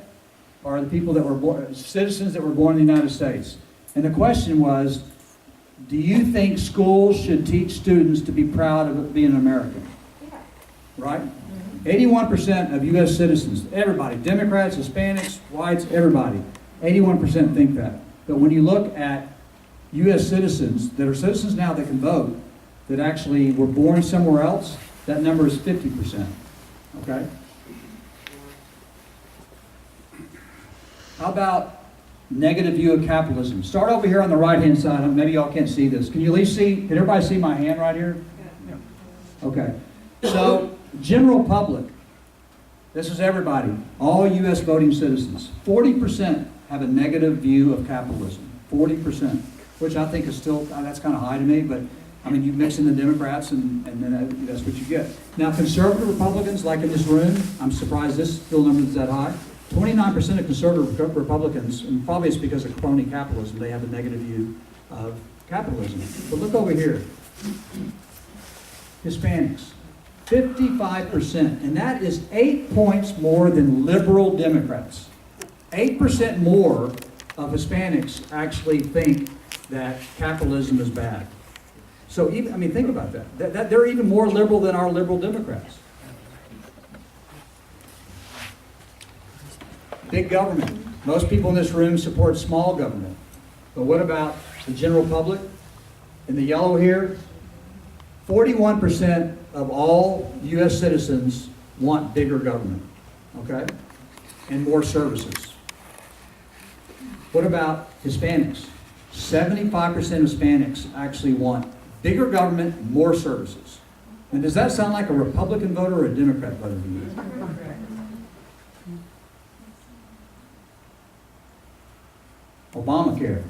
are the people that were born, citizens that were born in the United States. And the question was, do you think schools should teach students to be proud of being an American? Right? 81% of U.S. citizens, everybody, Democrats, Hispanics, whites, everybody, 81% think that. But when you look at U.S. citizens that are citizens now that can vote, that actually were born somewhere else, that number is 50%. Okay? How about negative view of capitalism? Start over here on the right-hand side. Maybe y'all can't see this. Can you at least see, can everybody see my hand right here? Okay. So, general public, this is everybody, all U.S. voting citizens. 40% have a negative view of capitalism. 40%, which I think is still, that's kind of high to me, but I mean, you mix in the Democrats and then that's what you get. Now, conservative Republicans, like in this room, I'm surprised this still number is that high. 29% of conservative Republicans, and probably it's because of crony capitalism, they have a negative view of capitalism. But look over here. Hispanics, 55%, and that is 8 points more than liberal Democrats. 8% more of Hispanics actually think that capitalism is bad. So, even, I mean, think about that. They're even more liberal than our liberal Democrats. Big government. Most people in this room support small government. But what about the general public? In the yellow here, 41% of all U.S. citizens want bigger government, okay? And more services. What about Hispanics? 75% of Hispanics actually want bigger government, more services. And does that sound like a Republican voter or a Democrat voter to you? Obamacare.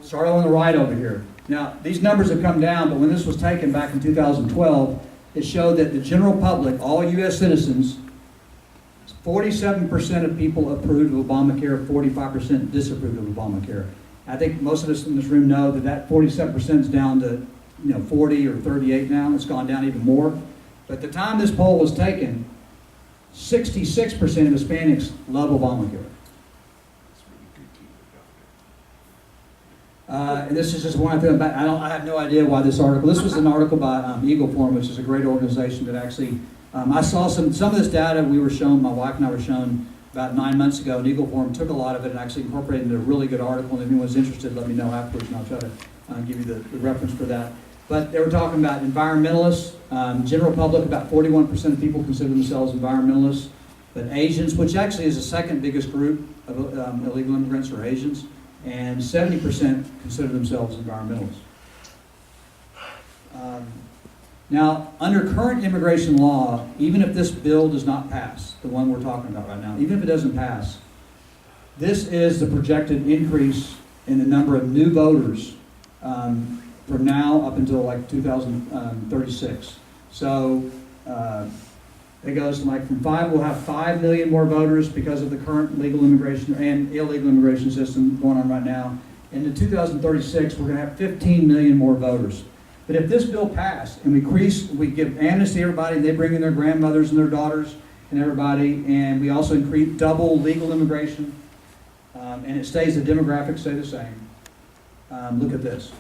Start on the right over here. Now, these numbers have come down, but when this was taken back in 2012, it showed that the general public, all U.S. citizens, 47% of people approved of Obamacare, 45% disapproved of Obamacare. I think most of us in this room know that 47% is down to 40 or 38 now. It's gone down even more. But at the time this poll was taken, 66% of Hispanics love Obamacare. And this is just one thing about, I have no idea why this article, this was an article by Eagle Forum, which is a great organization that actually, I saw some of this data we were shown, my wife and I were shown about 9 months ago, and Eagle Forum took a lot of it and actually incorporated it into a really good article, and if anyone's interested, let me know afterwards, and I'll try to give you the reference for that. But they were talking about environmentalists, general public, about 41% of people consider themselves environmentalists, but Asians, which actually is the second biggest group of illegal immigrants, are Asians, and 70% consider themselves environmentalists. Now, under current immigration law, even if this bill does not pass, the one we're talking about right now, even if it doesn't pass, this is the projected increase in the number of new voters from now up until like 2036. So it goes from we'll have 5 million more voters because of the current legal immigration and illegal immigration system going on right now. And in 2036, we're going to have 15 million more voters. But if this bill passed and we give amnesty to everybody, and they bring in their grandmothers and their daughters and everybody, and we also double legal immigration, and it stays, the demographics stay the same. Look at this.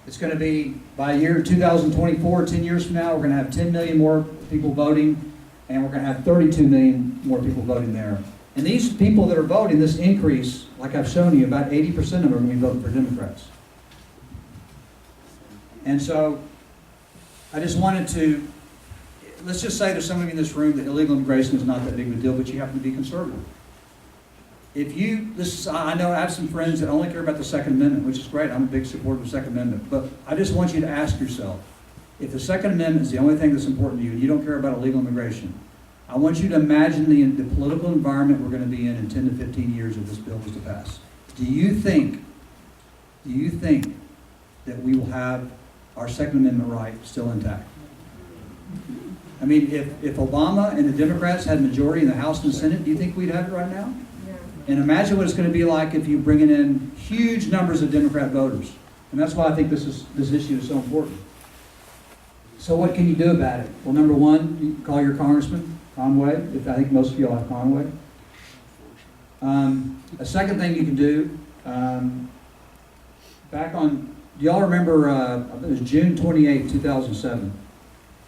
It's going to be, by year 2024, 10 years from now, we're going to have 10 million more people voting, and we're going to have 32 million more people voting there. And these people that are voting, this increase, like I've shown you, about 80% of them are going to be voting for Democrats. And so, I just wanted to, let's just say there's some of you in this room that illegal immigration is not that big of a deal, but you happen to be conservative. I know I have some friends that only care about the Second Amendment, which is great. I'm a big supporter of the Second Amendment. But I just want you to ask yourself, if the Second Amendment is the only thing that's important to you and you don't care about illegal immigration, I want you to imagine the political environment we're going to be in 10 to 15 years if this bill was to pass. Do you think that we will have our Second Amendment right still intact? I mean, if Obama and the Democrats had majority in the House and the Senate, do you think we'd have it right now? And imagine what it's going to be like if you bring in huge numbers of Democrat voters. And that's why I think this issue is so important. So what can you do about it? Well, number one, you can call your congressman, Conway. I think most of you all have Conway. A second thing you can do, do y'all remember, it was June 28, 2007.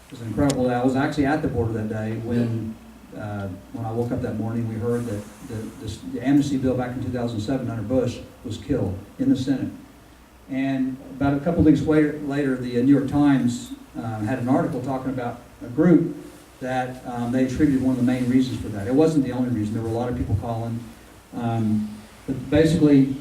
It was an incredible day. I was actually at the border that day when I woke up that morning. We heard that the amnesty bill back in 2007 under Bush was killed in the Senate. And about a couple of weeks later, the New York Times had an article talking about a group that they attributed one of the main reasons for that. It wasn't the only reason. There were a lot of people calling. But basically,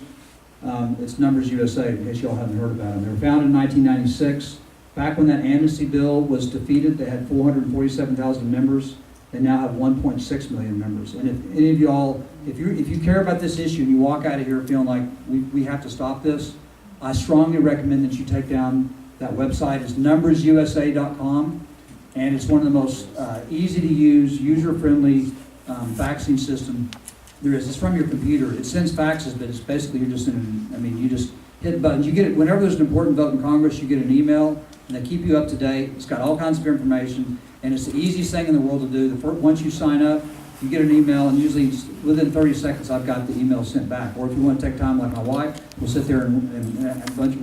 it's Numbers USA, in case y'all haven't heard about them. They were founded in 1996. Back when that amnesty bill was defeated, they had 447,000 members. They now have 1.6 million members. And if any of y'all, if you care about this issue and you walk out of here feeling like we have to stop this, I strongly recommend that you take down that website. It's numbersusa.com, and it's one of the most easy to use, user-friendly faxing system there is. It's from your computer. It sends faxes, but it's basically you just hit buttons. You get it whenever there's an important vote in Congress. You get an email, and they keep you up to date. It's got all kinds of information. And it's the easiest thing in the world to do. Once you sign up, you get an email, and usually within 30 seconds, I've got the email sent back. Or if you want to take time, like my wife, we'll sit there and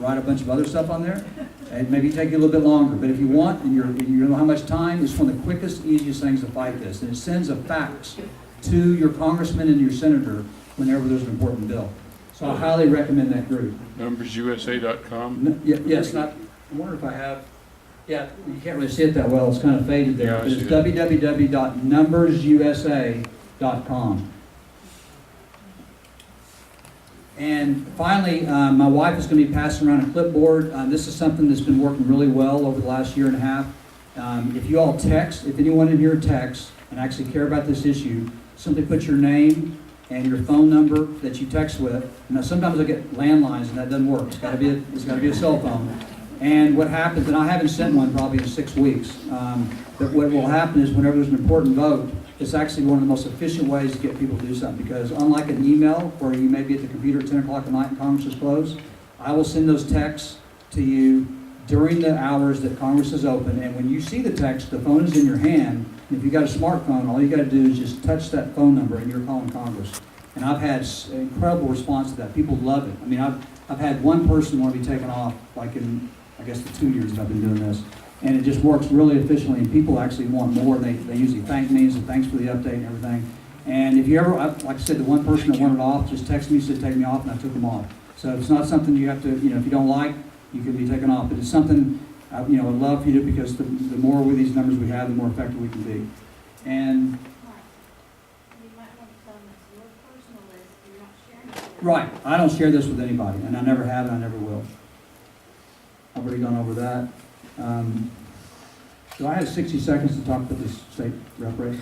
write a bunch of other stuff on there. And maybe take you a little bit longer. But if you want, and you don't know how much time, it's one of the quickest, easiest things to fight this. And it sends a fax to your congressman and your senator whenever there's an important bill. So I highly recommend that group. Numbersusa.com? Yes, I wonder if I have. Yeah, you can't really see it that well. It's kind of faded there. Yeah, but it's www.numbersusa.com. And finally, my wife is going to be passing around a clipboard. This is something that's been working really well over the last year and a half. If you all text, if anyone in here texts and actually care about this issue, simply put your name and your phone number that you text with. Now, sometimes I get landlines and that doesn't work. It's got to be a cell phone. And what happens, and I haven't sent one probably in 6 weeks, but what will happen is whenever there's an important vote, it's actually one of the most efficient ways to get people to do something, because unlike an email where you may be at the computer at 10 o'clock at night and Congress is closed, I will send those texts to you during the hours that Congress is open, and when you see the text, the phone is in your hand, and if you've got a smartphone, all you got to do is just touch that phone number and you're calling Congress. And I've had incredible response to that. People love it. I mean, I've had one person want to be taken off, like in, I guess, the 2 years that I've been doing this. And it just works really efficiently, and people actually want more. They usually thank me and say thanks for the update and everything. And if you ever, like I said, the one person that wanted off just texted me, said take me off, and I took them off. So it's not something you have to, if you don't like, you can be taken off. But it's something, I'd love for you to, because the more with these numbers we have, the more effective we can be. And You might want to tell them it's your personal list, you're not sharing it. right, I don't share this with anybody, and I never have, and I never will. I've already gone over that. So I had 60 seconds to talk about this state rep race.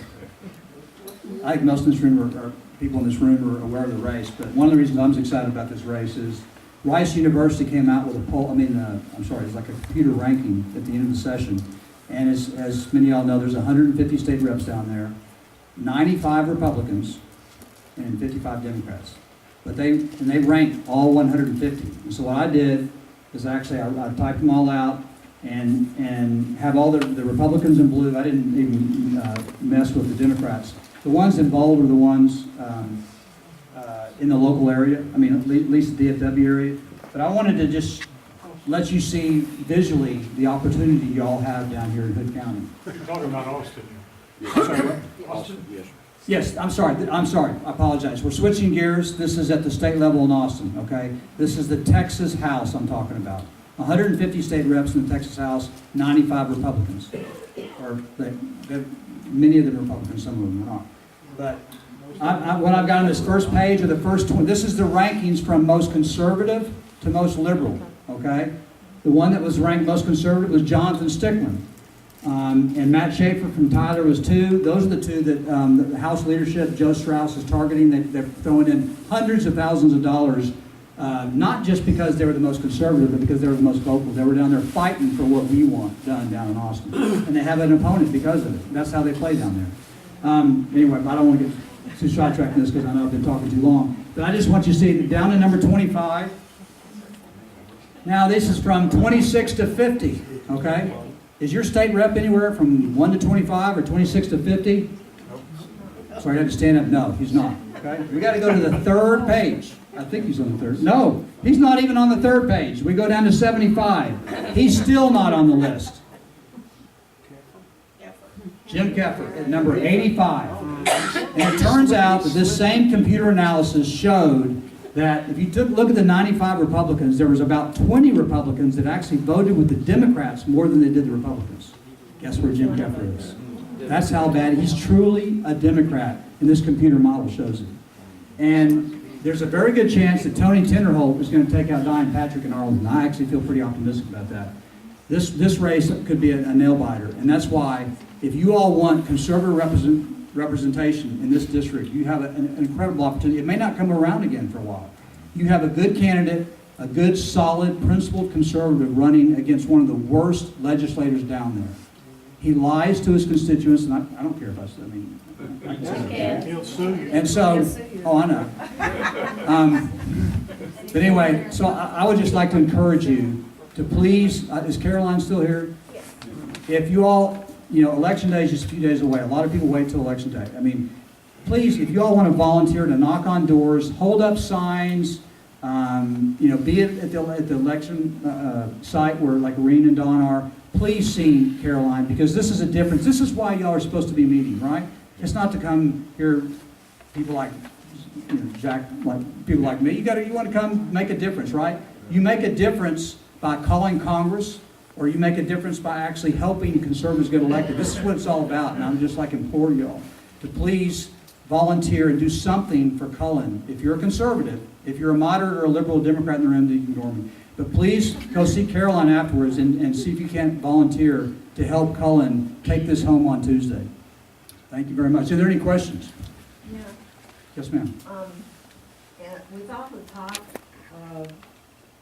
I think most in this room or people in this room are aware of the race, but one of the reasons I'm excited about this race is Rice University came out with a poll, it's like a computer ranking at the end of the session. And as many of y'all know, there's 150 state reps down there, 95 Republicans and 55 Democrats. But they ranked all 150. And so what I did is actually I typed them all out and have all the Republicans in blue. I didn't even mess with the Democrats. The ones in bold are the ones in the local area, at least the DFW area. But I wanted to just let you see visually the opportunity you all have down here in Hood County. You're talking about Austin. Austin? Yes. Yes, I'm sorry, I apologize. We're switching gears. This is at the state level in Austin, okay? This is the Texas House I'm talking about. 150 state reps in the Texas House, 95 Republicans. Many of them Republicans, some of them are not. But what I've got on this first page are the first 20. This is the rankings from most conservative to most liberal, okay? The one that was ranked most conservative was Jonathan Stickland. And Matt Schaefer from Tyler was 2. Those are the 2 that the House leadership, Joe Strauss, is targeting. They're throwing in hundreds of thousands of dollars, not just because they were the most conservative, but because they were the most vocal. They were down there fighting for what we want done down in Austin. And they have an opponent because of it. That's how they play down there. Anyway, I don't want to get too sidetracked in this because I know I've been talking too long. But I just want you to see that down to number 25. Now this is from 26 to 50, okay? Is your state rep anywhere from 1 to 25 or 26 to 50? Sorry, I had to stand up. No, he's not. Okay, we got to go to the third page. I think he's on the third. No, he's not even on the third page. We go down to 75. He's still not on the list. Jim Keffer at number 85. And it turns out that this same computer analysis showed that if you look at the 95 Republicans, there was about 20 Republicans that actually voted with the Democrats more than they did the Republicans. Guess where Jim Keffer is? That's how bad. He's truly a Democrat, and this computer model shows it. And there's a very good chance that Tony Tinderholt is going to take out Diane Patrick in Arlington. I actually feel pretty optimistic about that. This race could be a nail-biter, and that's why if you all want conservative representation in this district, you have an incredible opportunity. It may not come around again for a while. You have a good candidate, a good, solid, principled conservative running against one of the worst legislators down there. He lies to his constituents, and I don't care if I say, He'll sue you. and so, oh, I know. But anyway, so I would just like to encourage you to please, is Caroline still here? Yes. If you all, election day is just a few days away. A lot of people wait till election day. Please, if you all want to volunteer to knock on doors, hold up signs, be at the election site where like Reen and Dawn are, please see Caroline, because this is a difference. This is why y'all are supposed to be meeting, right? It's not to come hear people like Jack, like people like me. You want to come make a difference, right? You make a difference by calling Congress, or you make a difference by actually helping conservatives get elected. This is what it's all about, and I'm just implore y'all to please volunteer and do something for Cullen. If you're a conservative, if you're a moderate or a liberal Democrat in the room, you can ignore me. But please go see Caroline afterwards and see if you can't volunteer to help Cullen take this home on Tuesday. Thank you very much. Are there any questions? Yeah. Yes, ma'am. With all the talk of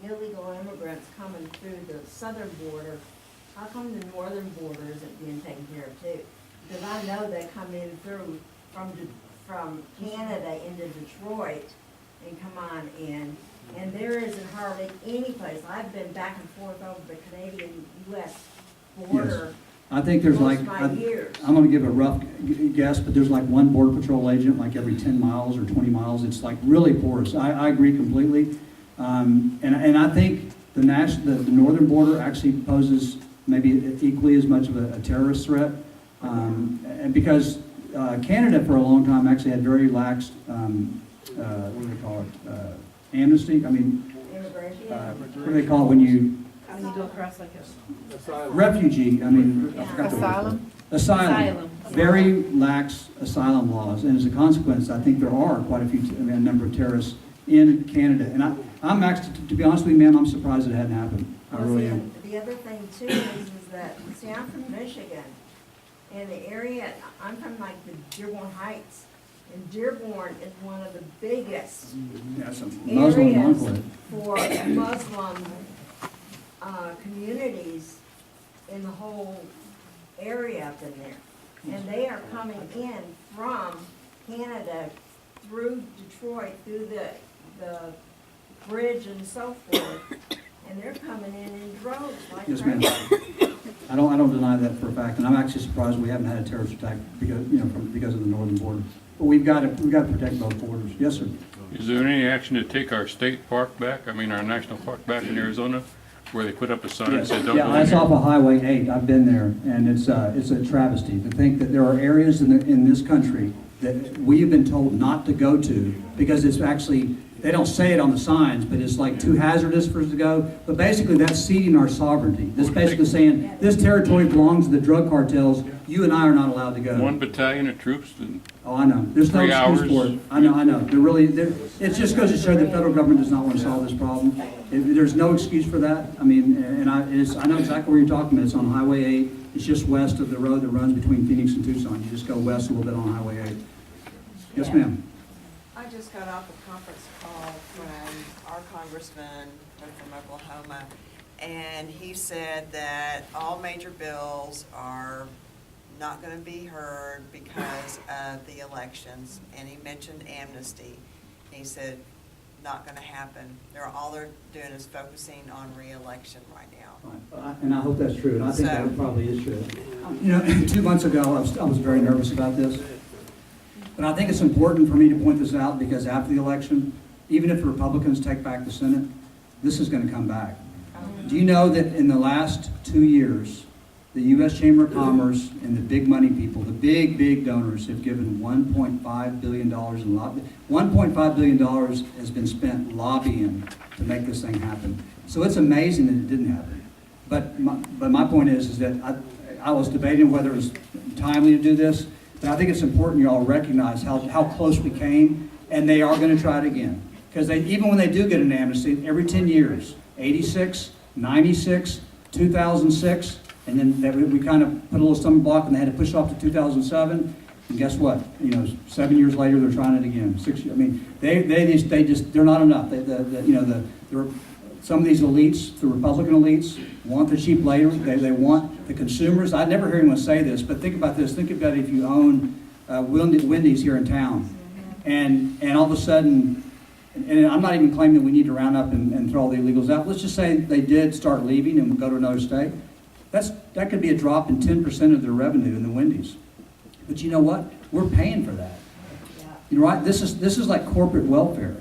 illegal immigrants coming through the southern border, how come the northern border isn't being taken care of too? Because I know they come in through from Canada into Detroit and come on in, and there isn't hardly any place. I've been back and forth over the Canadian-U.S. border. Yes. I think there's like, most of my years. I'm gonna give a rough guess, but there's like one Border Patrol agent like every 10 miles or 20 miles. It's like really porous. I agree completely. And I think the northern border actually poses maybe equally as much of a terrorist threat. And because Canada for a long time actually had very lax, what do they call it? Amnesty? I mean, Immigration. what do they call it when you, When you go across like a. refugee, I mean, I forgot the word. Asylum? Asylum. Very lax asylum laws, and as a consequence, I think there are quite a few, a number of terrorists in Canada. And I'm actually, to be honest with you, ma'am, I'm surprised it hadn't happened. I Well, really see, am. The other thing too is that, see, I'm from Michigan, and the area, I'm from like the Dearborn Heights, and Dearborn is one of the biggest Yeah, it's a Muslim areas enclave. for Muslim communities in the whole area up in there. And they are coming in from Canada through Detroit, through the bridge and so forth, and they're coming in droves like Yes, ma'am. crazy. I don't deny that for a fact, and I'm actually surprised we haven't had a terrorist attack because, because of the northern border. But we've got to protect both borders. Yes, sir. Is there any action to take our state park back? I mean, our national park back in Arizona, where they put up a sign that Yes. said, don't Yeah, go in that's here? off of Highway 8. I've been there, and it's a travesty to think that there are areas in this country that we have been told not to go to because it's actually, they don't say it on the signs, but it's like too hazardous for us to go. But basically, that's ceding our sovereignty. That's basically saying, this territory belongs to the drug cartels. You and I are not allowed to go. One battalion of troops, and Oh, I know. There's no 3 excuse hours. for it. I know. It just goes to show the federal government does not want to solve this problem. There's no excuse for that. I mean, and I know exactly where you're talking about. It's on Highway 8. It's just west of the road that runs between Phoenix and Tucson. You just go west a little bit on Highway 8. Yes, ma'am. I just got off a conference call from our congressman from Oklahoma, and he said that all major bills are not going to be heard because of the elections, and he mentioned amnesty. He said, not going to happen. All they're doing is focusing on re-election right now. Right. And I hope that's true, and I think So- that probably is true. 2 months ago, I was very nervous about this. But I think it's important for me to point this out because after the election, even if the Republicans take back the Senate, this is going to come back. Do you know that in the last 2 years, the U.S. Chamber of Commerce and the big money people, the big donors, have given $1.5 billion in lobbying. $1.5 billion has been spent lobbying to make this thing happen. So it's amazing that it didn't happen. But my point is that I was debating whether it was timely to do this, but I think it's important you all recognize how close we came, and they are going to try it again. Because even when they do get an amnesty, every 10 years, 86, 96, 2006, and then we kind of put a little stumbling block and they had to push it off to 2007. And guess what? 7 years later, they're trying it again. 6 years. I mean, they're not enough. Some of these elites, the Republican elites, want the cheap labor. They want the consumers. I never hear anyone say this, but think about this. Think about if you own Wendy's here in town, and all of a sudden, and I'm not even claiming that we need to round up and throw all the illegals out. Let's just say they did start leaving and go to another state. That could be a drop in 10% of their revenue in the Wendy's. But you know what? We're paying for that. Right? This is like corporate welfare.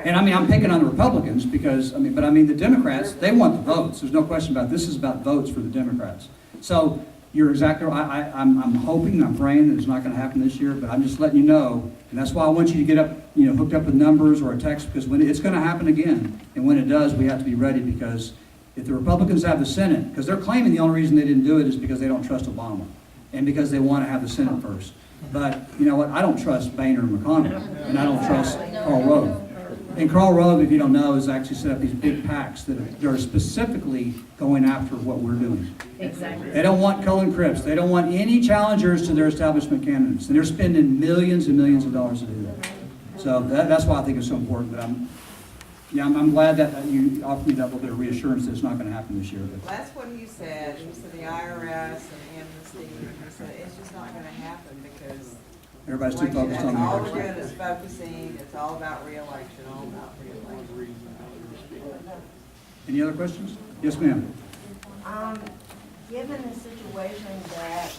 And I mean, I'm picking on the Republicans because, the Democrats, they want the votes. There's no question about it. This is about votes for the Democrats. So you're exactly right. I'm hoping, I'm praying that it's not going to happen this year, but I'm just letting you know. And that's why I want you to get up, hooked up with numbers or a text, because when it's going to happen again. And when it does, we have to be ready, because if the Republicans have the Senate, because they're claiming the only reason they didn't do it is because they don't trust Obama and because they want to have the Senate first. But you know what? I don't trust Boehner and McConnell, and I don't trust Karl Rove. And Karl Rove, if you don't know, has actually set up these big PACs that are specifically going after what we're doing. Exactly. They don't want Cullen Cripps. They don't want any challengers to their establishment candidates. And they're spending millions and millions of dollars to do that. So that's why I think it's so important. But I'm glad that you offered me that little bit of reassurance that it's not going to happen this year. But Well, that's what he said. He said the IRS and Amnesty, he said it's just not going to happen because everybody's too focused on all the we're election. doing is focusing, it's all about re-election, all about re-election. Any other questions? Yes, ma'am. given the situation that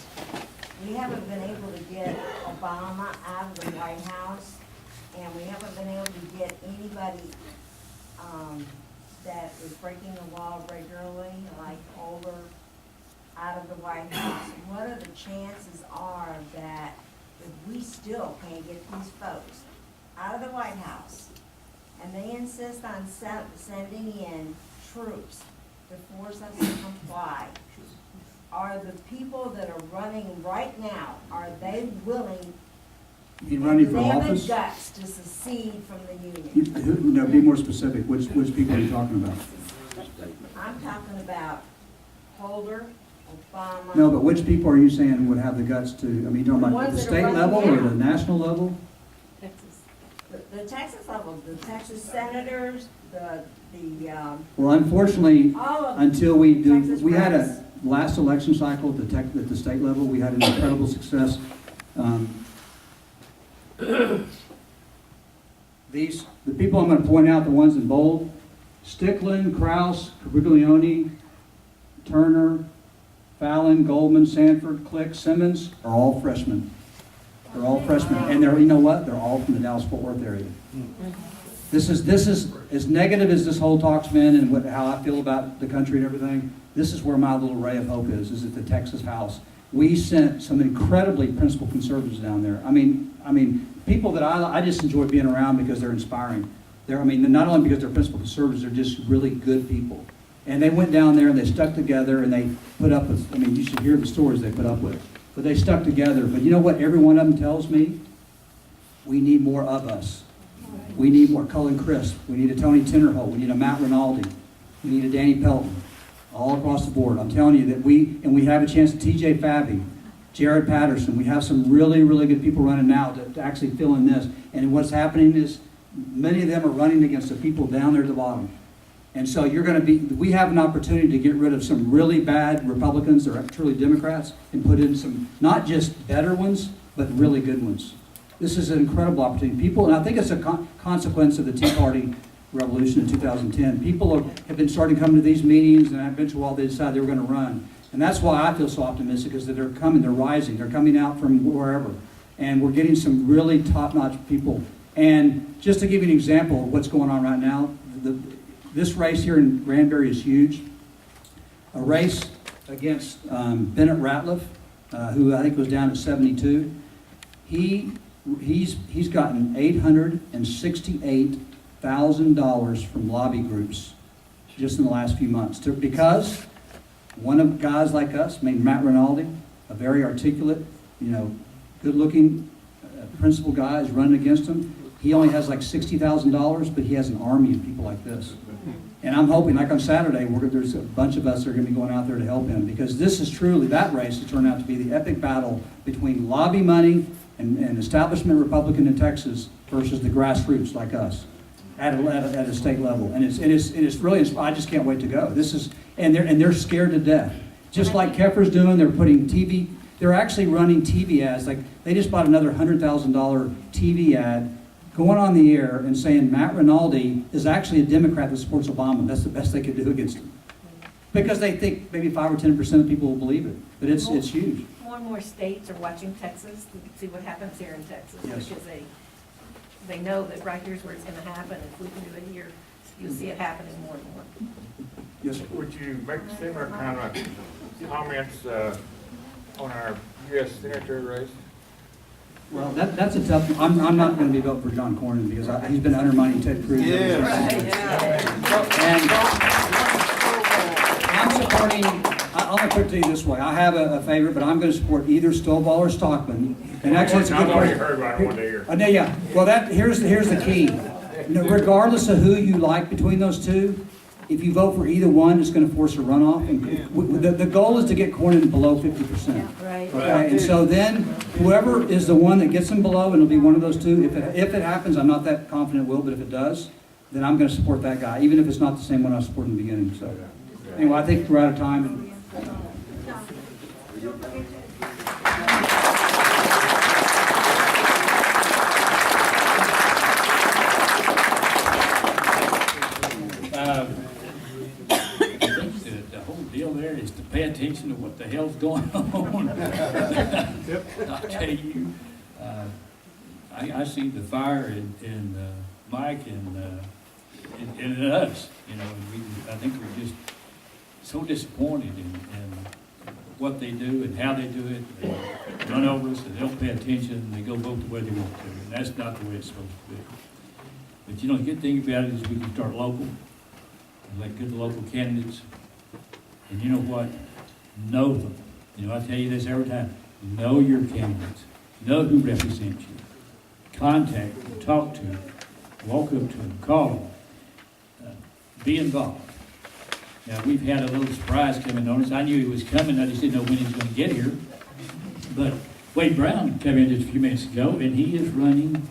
we haven't been able to get Obama out of the White House, and we haven't been able to get anybody, that is breaking the law regularly, like Holder, out of the White House, what are the chances are that if we still can't get these folks out of the White House, and they insist on sending in troops to force us to comply, are the people that are running right now, are they willing, You running do for they have the office? guts to secede from the union? No, be more specific. Which people are you talking about? I'm talking about Holder, Obama. No, but which people are you saying would have the guts to, I mean, you talking about Ones the that are state running level or now. the national level? The Texas level, the Texas senators, Well, unfortunately, all of until we do, Texas we had reps. a, last election cycle at the state level, we had an incredible success. The people I'm gonna point out, the ones in bold, Stickland, Kraus, Cabriglione, Turner, Fallon, Goldman, Sanford, Click, Simmons are all freshmen. They're all freshmen, and they're, you know what? They're all from the Dallas-Fort Worth area. This is, as negative as this whole talk's been and how I feel about the country and everything, this is where my little ray of hope is at the Texas House. We sent some incredibly principled conservatives down there. I mean, people that I just enjoy being around because they're inspiring. Not only because they're principled conservatives, they're just really good people. And they went down there and they stuck together and they put up with, you should hear the stories they put up with. But they stuck together. But you know what every one of them tells me? We need more of us. We need more Cullen Crisp. We need a Tony Tinnerholt. We need a Matt Rinaldi. We need a Danny Pelton. All across the board. I'm telling you that we have a chance to TJ Fabi, Jared Patterson. We have some really, really good people running now to actually fill in this. And what's happening is many of them are running against the people down there at the bottom. And so we have an opportunity to get rid of some really bad Republicans that are truly Democrats and put in some, not just better ones, but really good ones. This is an incredible opportunity. People, and I think it's a consequence of the Tea Party revolution in 2010. People have been starting coming to these meetings, and eventually while they decided they were going to run. And that's why I feel so optimistic, is that they're coming, they're rising, they're coming out from wherever. And we're getting some really top-notch people. And just to give you an example of what's going on right now, this race here in Granbury is huge. A race against Bennett Ratliff, who I think was down at 72. He's gotten $868,000 from lobby groups just in the last few months. Because one of guys like us, named Matt Rinaldi, a very articulate, good-looking, principled guy is running against him. He only has like $60,000, but he has an army of people like this. And I'm hoping, like on Saturday, there's a bunch of us that are going to be going out there to help him, because this is truly, that race has turned out to be the epic battle between lobby money and establishment Republican in Texas versus the grassroots like us at a state level. And it's really, I just can't wait to go. And they're scared to death. Just like Keffer's doing, they're actually running TV ads. Like, they just bought another $100,000 TV ad going on the air and saying Matt Rinaldi is actually a Democrat that supports Obama. That's the best they could do against him. Because they think maybe 5 or 10% of people will believe it. But it's huge. More and more states are watching Texas to see what happens here in Texas. Yes. Because they know that right here's where it's going to happen. If we can do it here, you'll see it happening more and more. Yes, sir. Would you make similar kind of comments on our U.S. Senator race? Well, that's a tough one. I'm not going to be voting for John Cornyn because he's been undermining Ted Cruz. Yes. And I'm supporting, I'm going to put it to you this way. I have a favorite, but I'm going to support either Stovall or Stockman. And actually, it's a good I've already question. heard about it one day here. Yeah. Well, here's the key. Regardless of who you like between those two, if you vote for either one, it's going to force a runoff. And the goal is to get Cornyn below 50%. Right. Okay, and so then whoever is the one that gets them below, and it'll be one of those two. If it happens, I'm not that confident it will, but if it does, then I'm going to support that guy, even if it's not the same one I supported in the beginning. So anyway, I think we're out of time. The whole deal there is is to pay attention to what the hell's going on. I'll tell you, I see the fire in Mike and in us, you know, and I think we're just so disappointed in what they do and how they do it. They run over us, they don't pay attention, and they go vote the way they want to, and that's not the way it's supposed to be. But you know, the good thing about it is we can start local, and elect good local candidates, and you know what? Know them. You know, I tell you this every time. Know your candidates. Know who represents you. Contact them, talk to them, walk up to them, call them. Be involved. Now, we've had a little surprise coming on us. I knew he was coming, I just didn't know when he was going to get here. But Wade Brown came in just a few minutes ago, and he is running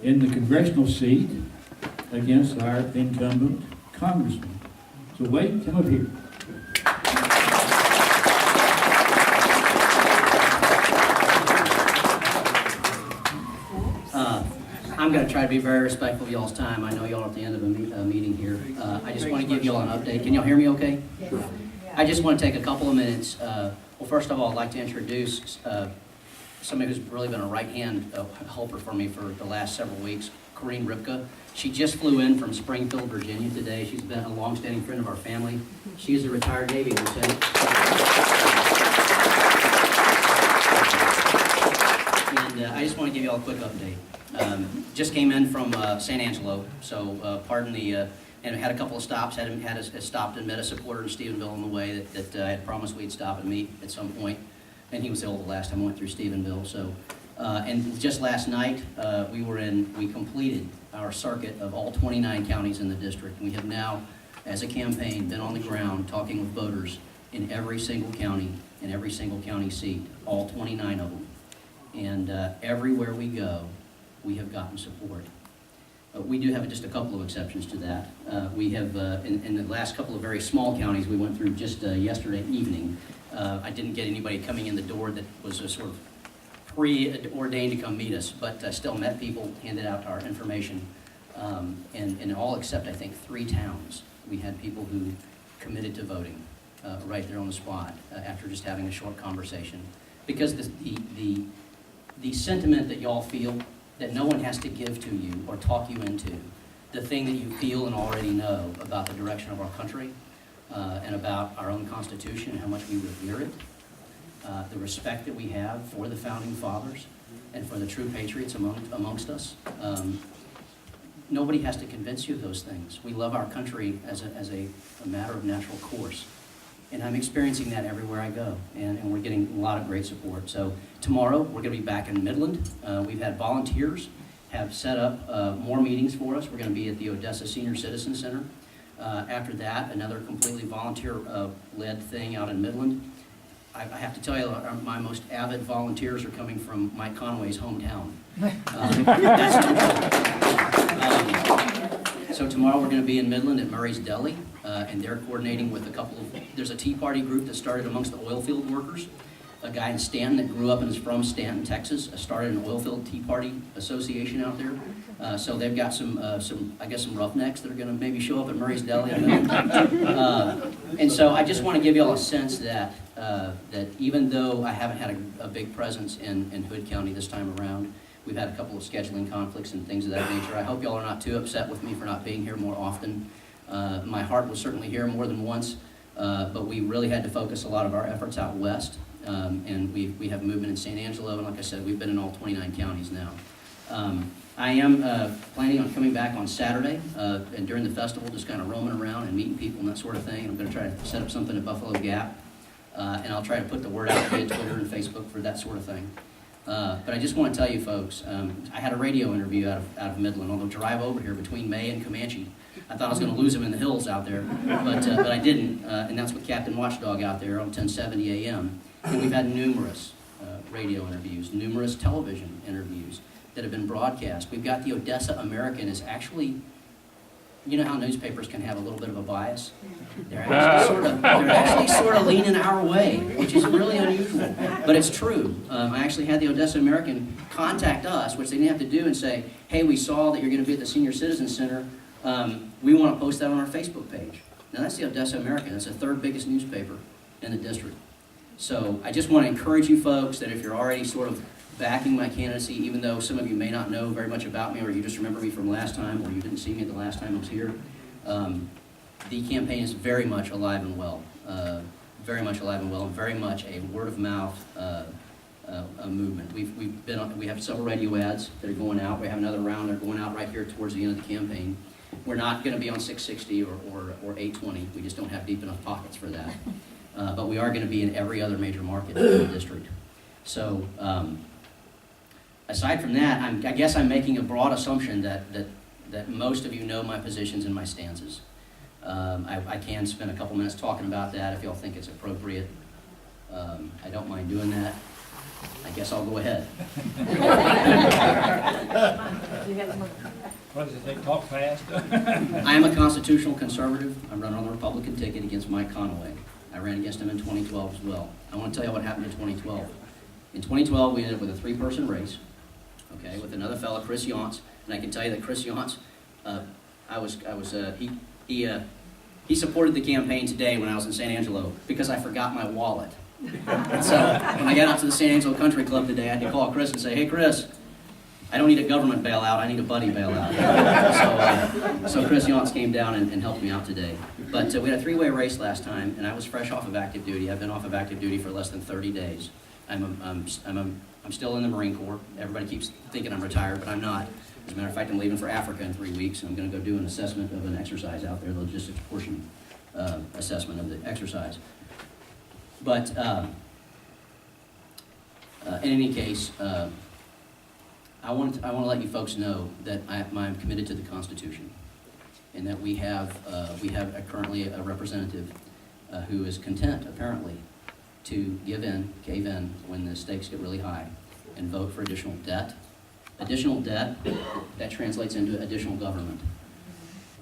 in the congressional seat against our incumbent congressman. So Wade, come up here. I'm going to try to be very respectful of y'all's time. I know y'all are at the end of a meeting here. I just want to give y'all an update. Can y'all hear me okay? Sure. I just want to take a couple of minutes. Well, first of all, I'd like to introduce somebody who's really been a right-hand helper for me for the last several weeks, Corinne Ripka. She just flew in from Springfield, Virginia today. She's been a long-standing friend of our family. She is a retired Navy lieutenant. And I just want to give y'all a quick update. Just came in from San Angelo, so pardon the, and had a couple of stops, had stopped and met a supporter in Stephenville on the way that I had promised we'd stop and meet at some point, and he was ill the last time I went through Stephenville, so, and just last night, we completed our circuit of all 29 counties in the district. We have now, as a campaign, been on the ground talking with voters in every single county, in every single county seat, all 29 of them, and everywhere we go, we have gotten support. We do have just a couple of exceptions to that. We have, in the last couple of very small counties we went through just yesterday evening, I didn't get anybody coming in the door that was a sort of preordained to come meet us, but still met people, handed out our information, and in all except, I think, 3 towns, we had people who committed to voting right there on the spot after just having a short conversation. Because the sentiment that y'all feel, that no one has to give to you or talk you into, the thing that you feel and already know about the direction of our country and about our own Constitution and how much we revere it, the respect that we have for the Founding Fathers and for the true patriots amongst us. Nobody has to convince you of those things. We love our country as a matter of natural course. And I'm experiencing that everywhere I go, and we're getting a lot of great support. So tomorrow, we're going to be back in Midland. We've had volunteers have set up more meetings for us. We're going to be at the Odessa Senior Citizen Center. After that, another completely volunteer-led thing out in Midland. I have to tell you, my most avid volunteers are coming from Mike Conway's hometown. That's so tomorrow, we're going to be in Midland at Murray's Deli. And they're coordinating with a couple of, there's a Tea Party group that started amongst the oil field workers. A guy in Stanton that grew up and is from Stanton, Texas, started an oil field Tea Party association out there. So they've got some roughnecks that are going to maybe show up at Murray's Deli. And so I just want to give you all a sense that even though I haven't had a big presence in Hood County this time around, we've had a couple of scheduling conflicts and things of that nature. I hope y'all are not too upset with me for not being here more often. My heart was certainly here more than once, but we really had to focus a lot of our efforts out west, and we have movement in San Angelo, and like I said, we've been in all 29 counties now. I am planning on coming back on Saturday, and during the festival, just kind of roaming around and meeting people and that sort of thing. I'm going to try to set up something at Buffalo Gap, and I'll try to put the word out via Twitter and Facebook for that sort of thing. But I just want to tell you folks, I had a radio interview out of Midland on the drive over here between May and Comanche. I thought I was going to lose him in the hills out there, but I didn't, and that's with Captain Watchdog out there on 1070 AM. And we've had numerous radio interviews, numerous television interviews that have been broadcast. We've got the Odessa American is actually, you know how newspapers can have a little bit of a bias? They're actually sort of leaning our way, which is really unusual, but it's true. I actually had the Odessa American contact us, which they didn't have to do, and say, hey, we saw that you're going to be at the Senior Citizen Center. We want to post that on our Facebook page. Now, that's the Odessa American. That's the third biggest newspaper in the district. So I just want to encourage you folks that if you're already sort of backing my candidacy, even though some of you may not know very much about me, or you just remember me from last time, or you didn't see me the last time I was here, the campaign is very much alive and well. Very much alive and well, and very much a word-of-mouth movement. We have several radio ads that are going out. We have another round that are going out right here towards the end of the campaign. We're not going to be on 660 or 820. We just don't have deep enough pockets for that. But we are going to be in every other major market in the district. So aside from that, I guess I'm making a broad assumption that most of you know my positions and my stances. I can spend a couple minutes talking about that if y'all think it's appropriate. I don't mind doing that. I guess I'll go ahead. What does it take, talk fast? I am a constitutional conservative. I'm running on the Republican ticket against Mike Conaway. I ran against him in 2012 as well. I want to tell you what happened in 2012. In 2012, we ended up with a three-person race, okay, with another fellow, Chris Yantz, and I can tell you that Chris Yantz, he supported the campaign today when I was in San Angelo because I forgot my wallet. And so when I got out to the San Angelo Country Club today, I had to call Chris and say, "Hey, Chris, I don't need a government bailout, I need a buddy bailout." So Chris Yantz came down and helped me out today. But we had a three-way race last time, and I was fresh off of active duty. I've been off of active duty for less than 30 days. I'm still in the Marine Corps. Everybody keeps thinking I'm retired, but I'm not. As a matter of fact, I'm leaving for Africa in 3 weeks, and I'm going to go do an assessment of an exercise out there, the logistics portion assessment of the exercise. But in any case, I want to let you folks know that I'm committed to the Constitution, and that we have currently a representative who is content, apparently, to cave in when the stakes get really high, and vote for additional debt. Additional debt, that translates into additional government.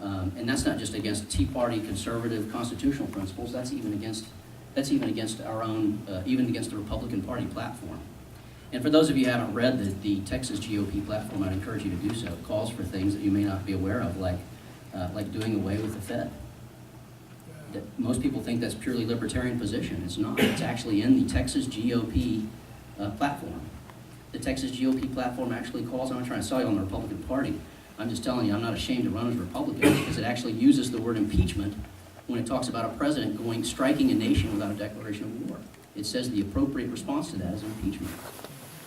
And that's not just against Tea Party conservative constitutional principles, that's even against our own, even against the Republican Party platform. And for those of you who haven't read the Texas GOP platform, I'd encourage you to do so. It calls for things that you may not be aware of, like doing away with the Fed. That most people think that's purely libertarian position. It's not. It's actually in the Texas GOP platform. The Texas GOP platform actually calls, I'm not trying to sell you on the Republican Party, I'm just telling you I'm not ashamed to run as a Republican because it actually uses the word impeachment when it talks about a president striking a nation without a declaration of war. It says the appropriate response to that is impeachment.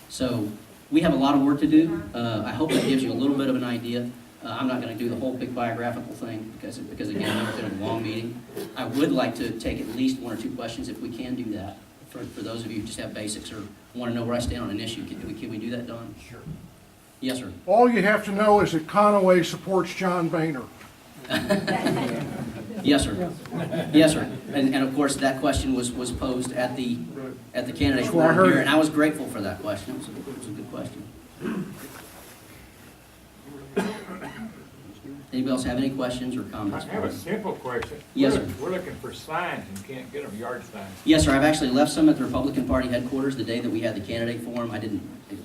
So we have a lot of work to do. I hope that gives you a little bit of an idea. I'm not going to do the whole big biographical thing because again, it's been a long meeting. I would like to take at least one or two questions if we can do that. For those of you who just have basics or want to know where I stand on an issue, can we do that, Don? Sure. Yes, sir. All you have to know is that Conaway supports John Boehner. Yes, sir. Yes, sir. And of course, that question was posed at the candidate forum here, and I was grateful for that question. It was a good question. Anybody else have any questions or comments? I have a simple question. Yes, sir. We're looking for signs and can't get them, yard signs. Yes, sir. I've actually left some at the Republican Party headquarters the day that we had the candidate forum. I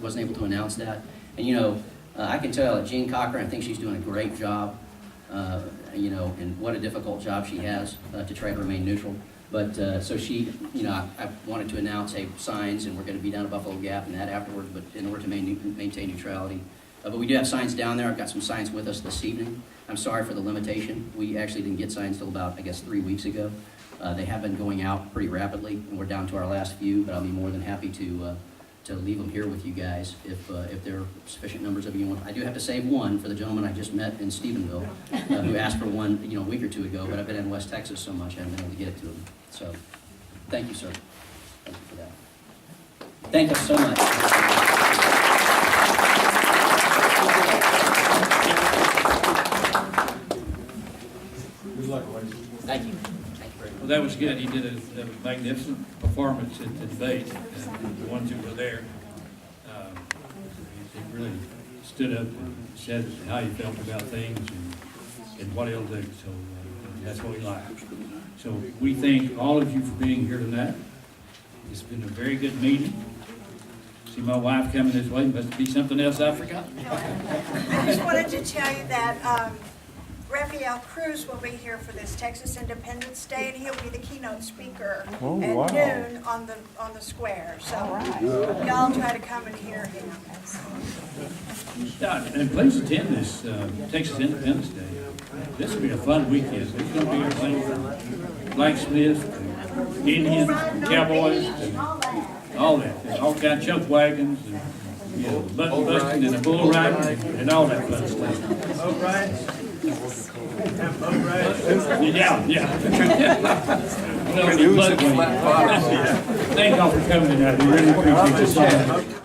wasn't able to announce that. And you know, I can tell that Jean Cochran, I think she's doing a great job. You know, and what a difficult job she has to try to remain neutral. But so she, you know, I wanted to announce, hey, signs, and we're going to be down at Buffalo Gap and that afterwards, but in order to maintain neutrality. But we do have signs down there. I've got some signs with us this evening. I'm sorry for the limitation. We actually didn't get signs till about, I guess, 3 weeks ago. They have been going out pretty rapidly, and we're down to our last few, but I'll be more than happy to leave them here with you guys if there are sufficient numbers of you. I do have to save one for the gentleman I just met in Stephenville who asked for one, you know, a week or two ago, but I've been in West Texas so much I haven't been able to get it to him. So, thank you, sir. Thank you for that. Thank you so much. Thank you. Well, that was good. He did a magnificent performance at the debate. And the ones who were there, he really stood up and said how he felt about things and what he'll do. So that's what we like. So we thank all of you for being here tonight. It's been a very good meeting. See my wife coming this way. Must be something else I forgot. I just wanted to tell you that Raphael Cruz will be here for this Texas Independence Day, and he'll be the keynote speaker Oh, at wow. noon on the square. So y'all try to come and hear him. Yeah, and please attend this Texas Independence Day. This will be a fun weekend. There's going to be everything from blacksmiths to Indians, cowboys, to all that. There's all kinds of chuck wagons, and, you know, button busting and a bull riding and all that fun stuff. Boat rides? Yeah, yeah. Well, the blood wing. Thank y'all for coming tonight. We really appreciate this.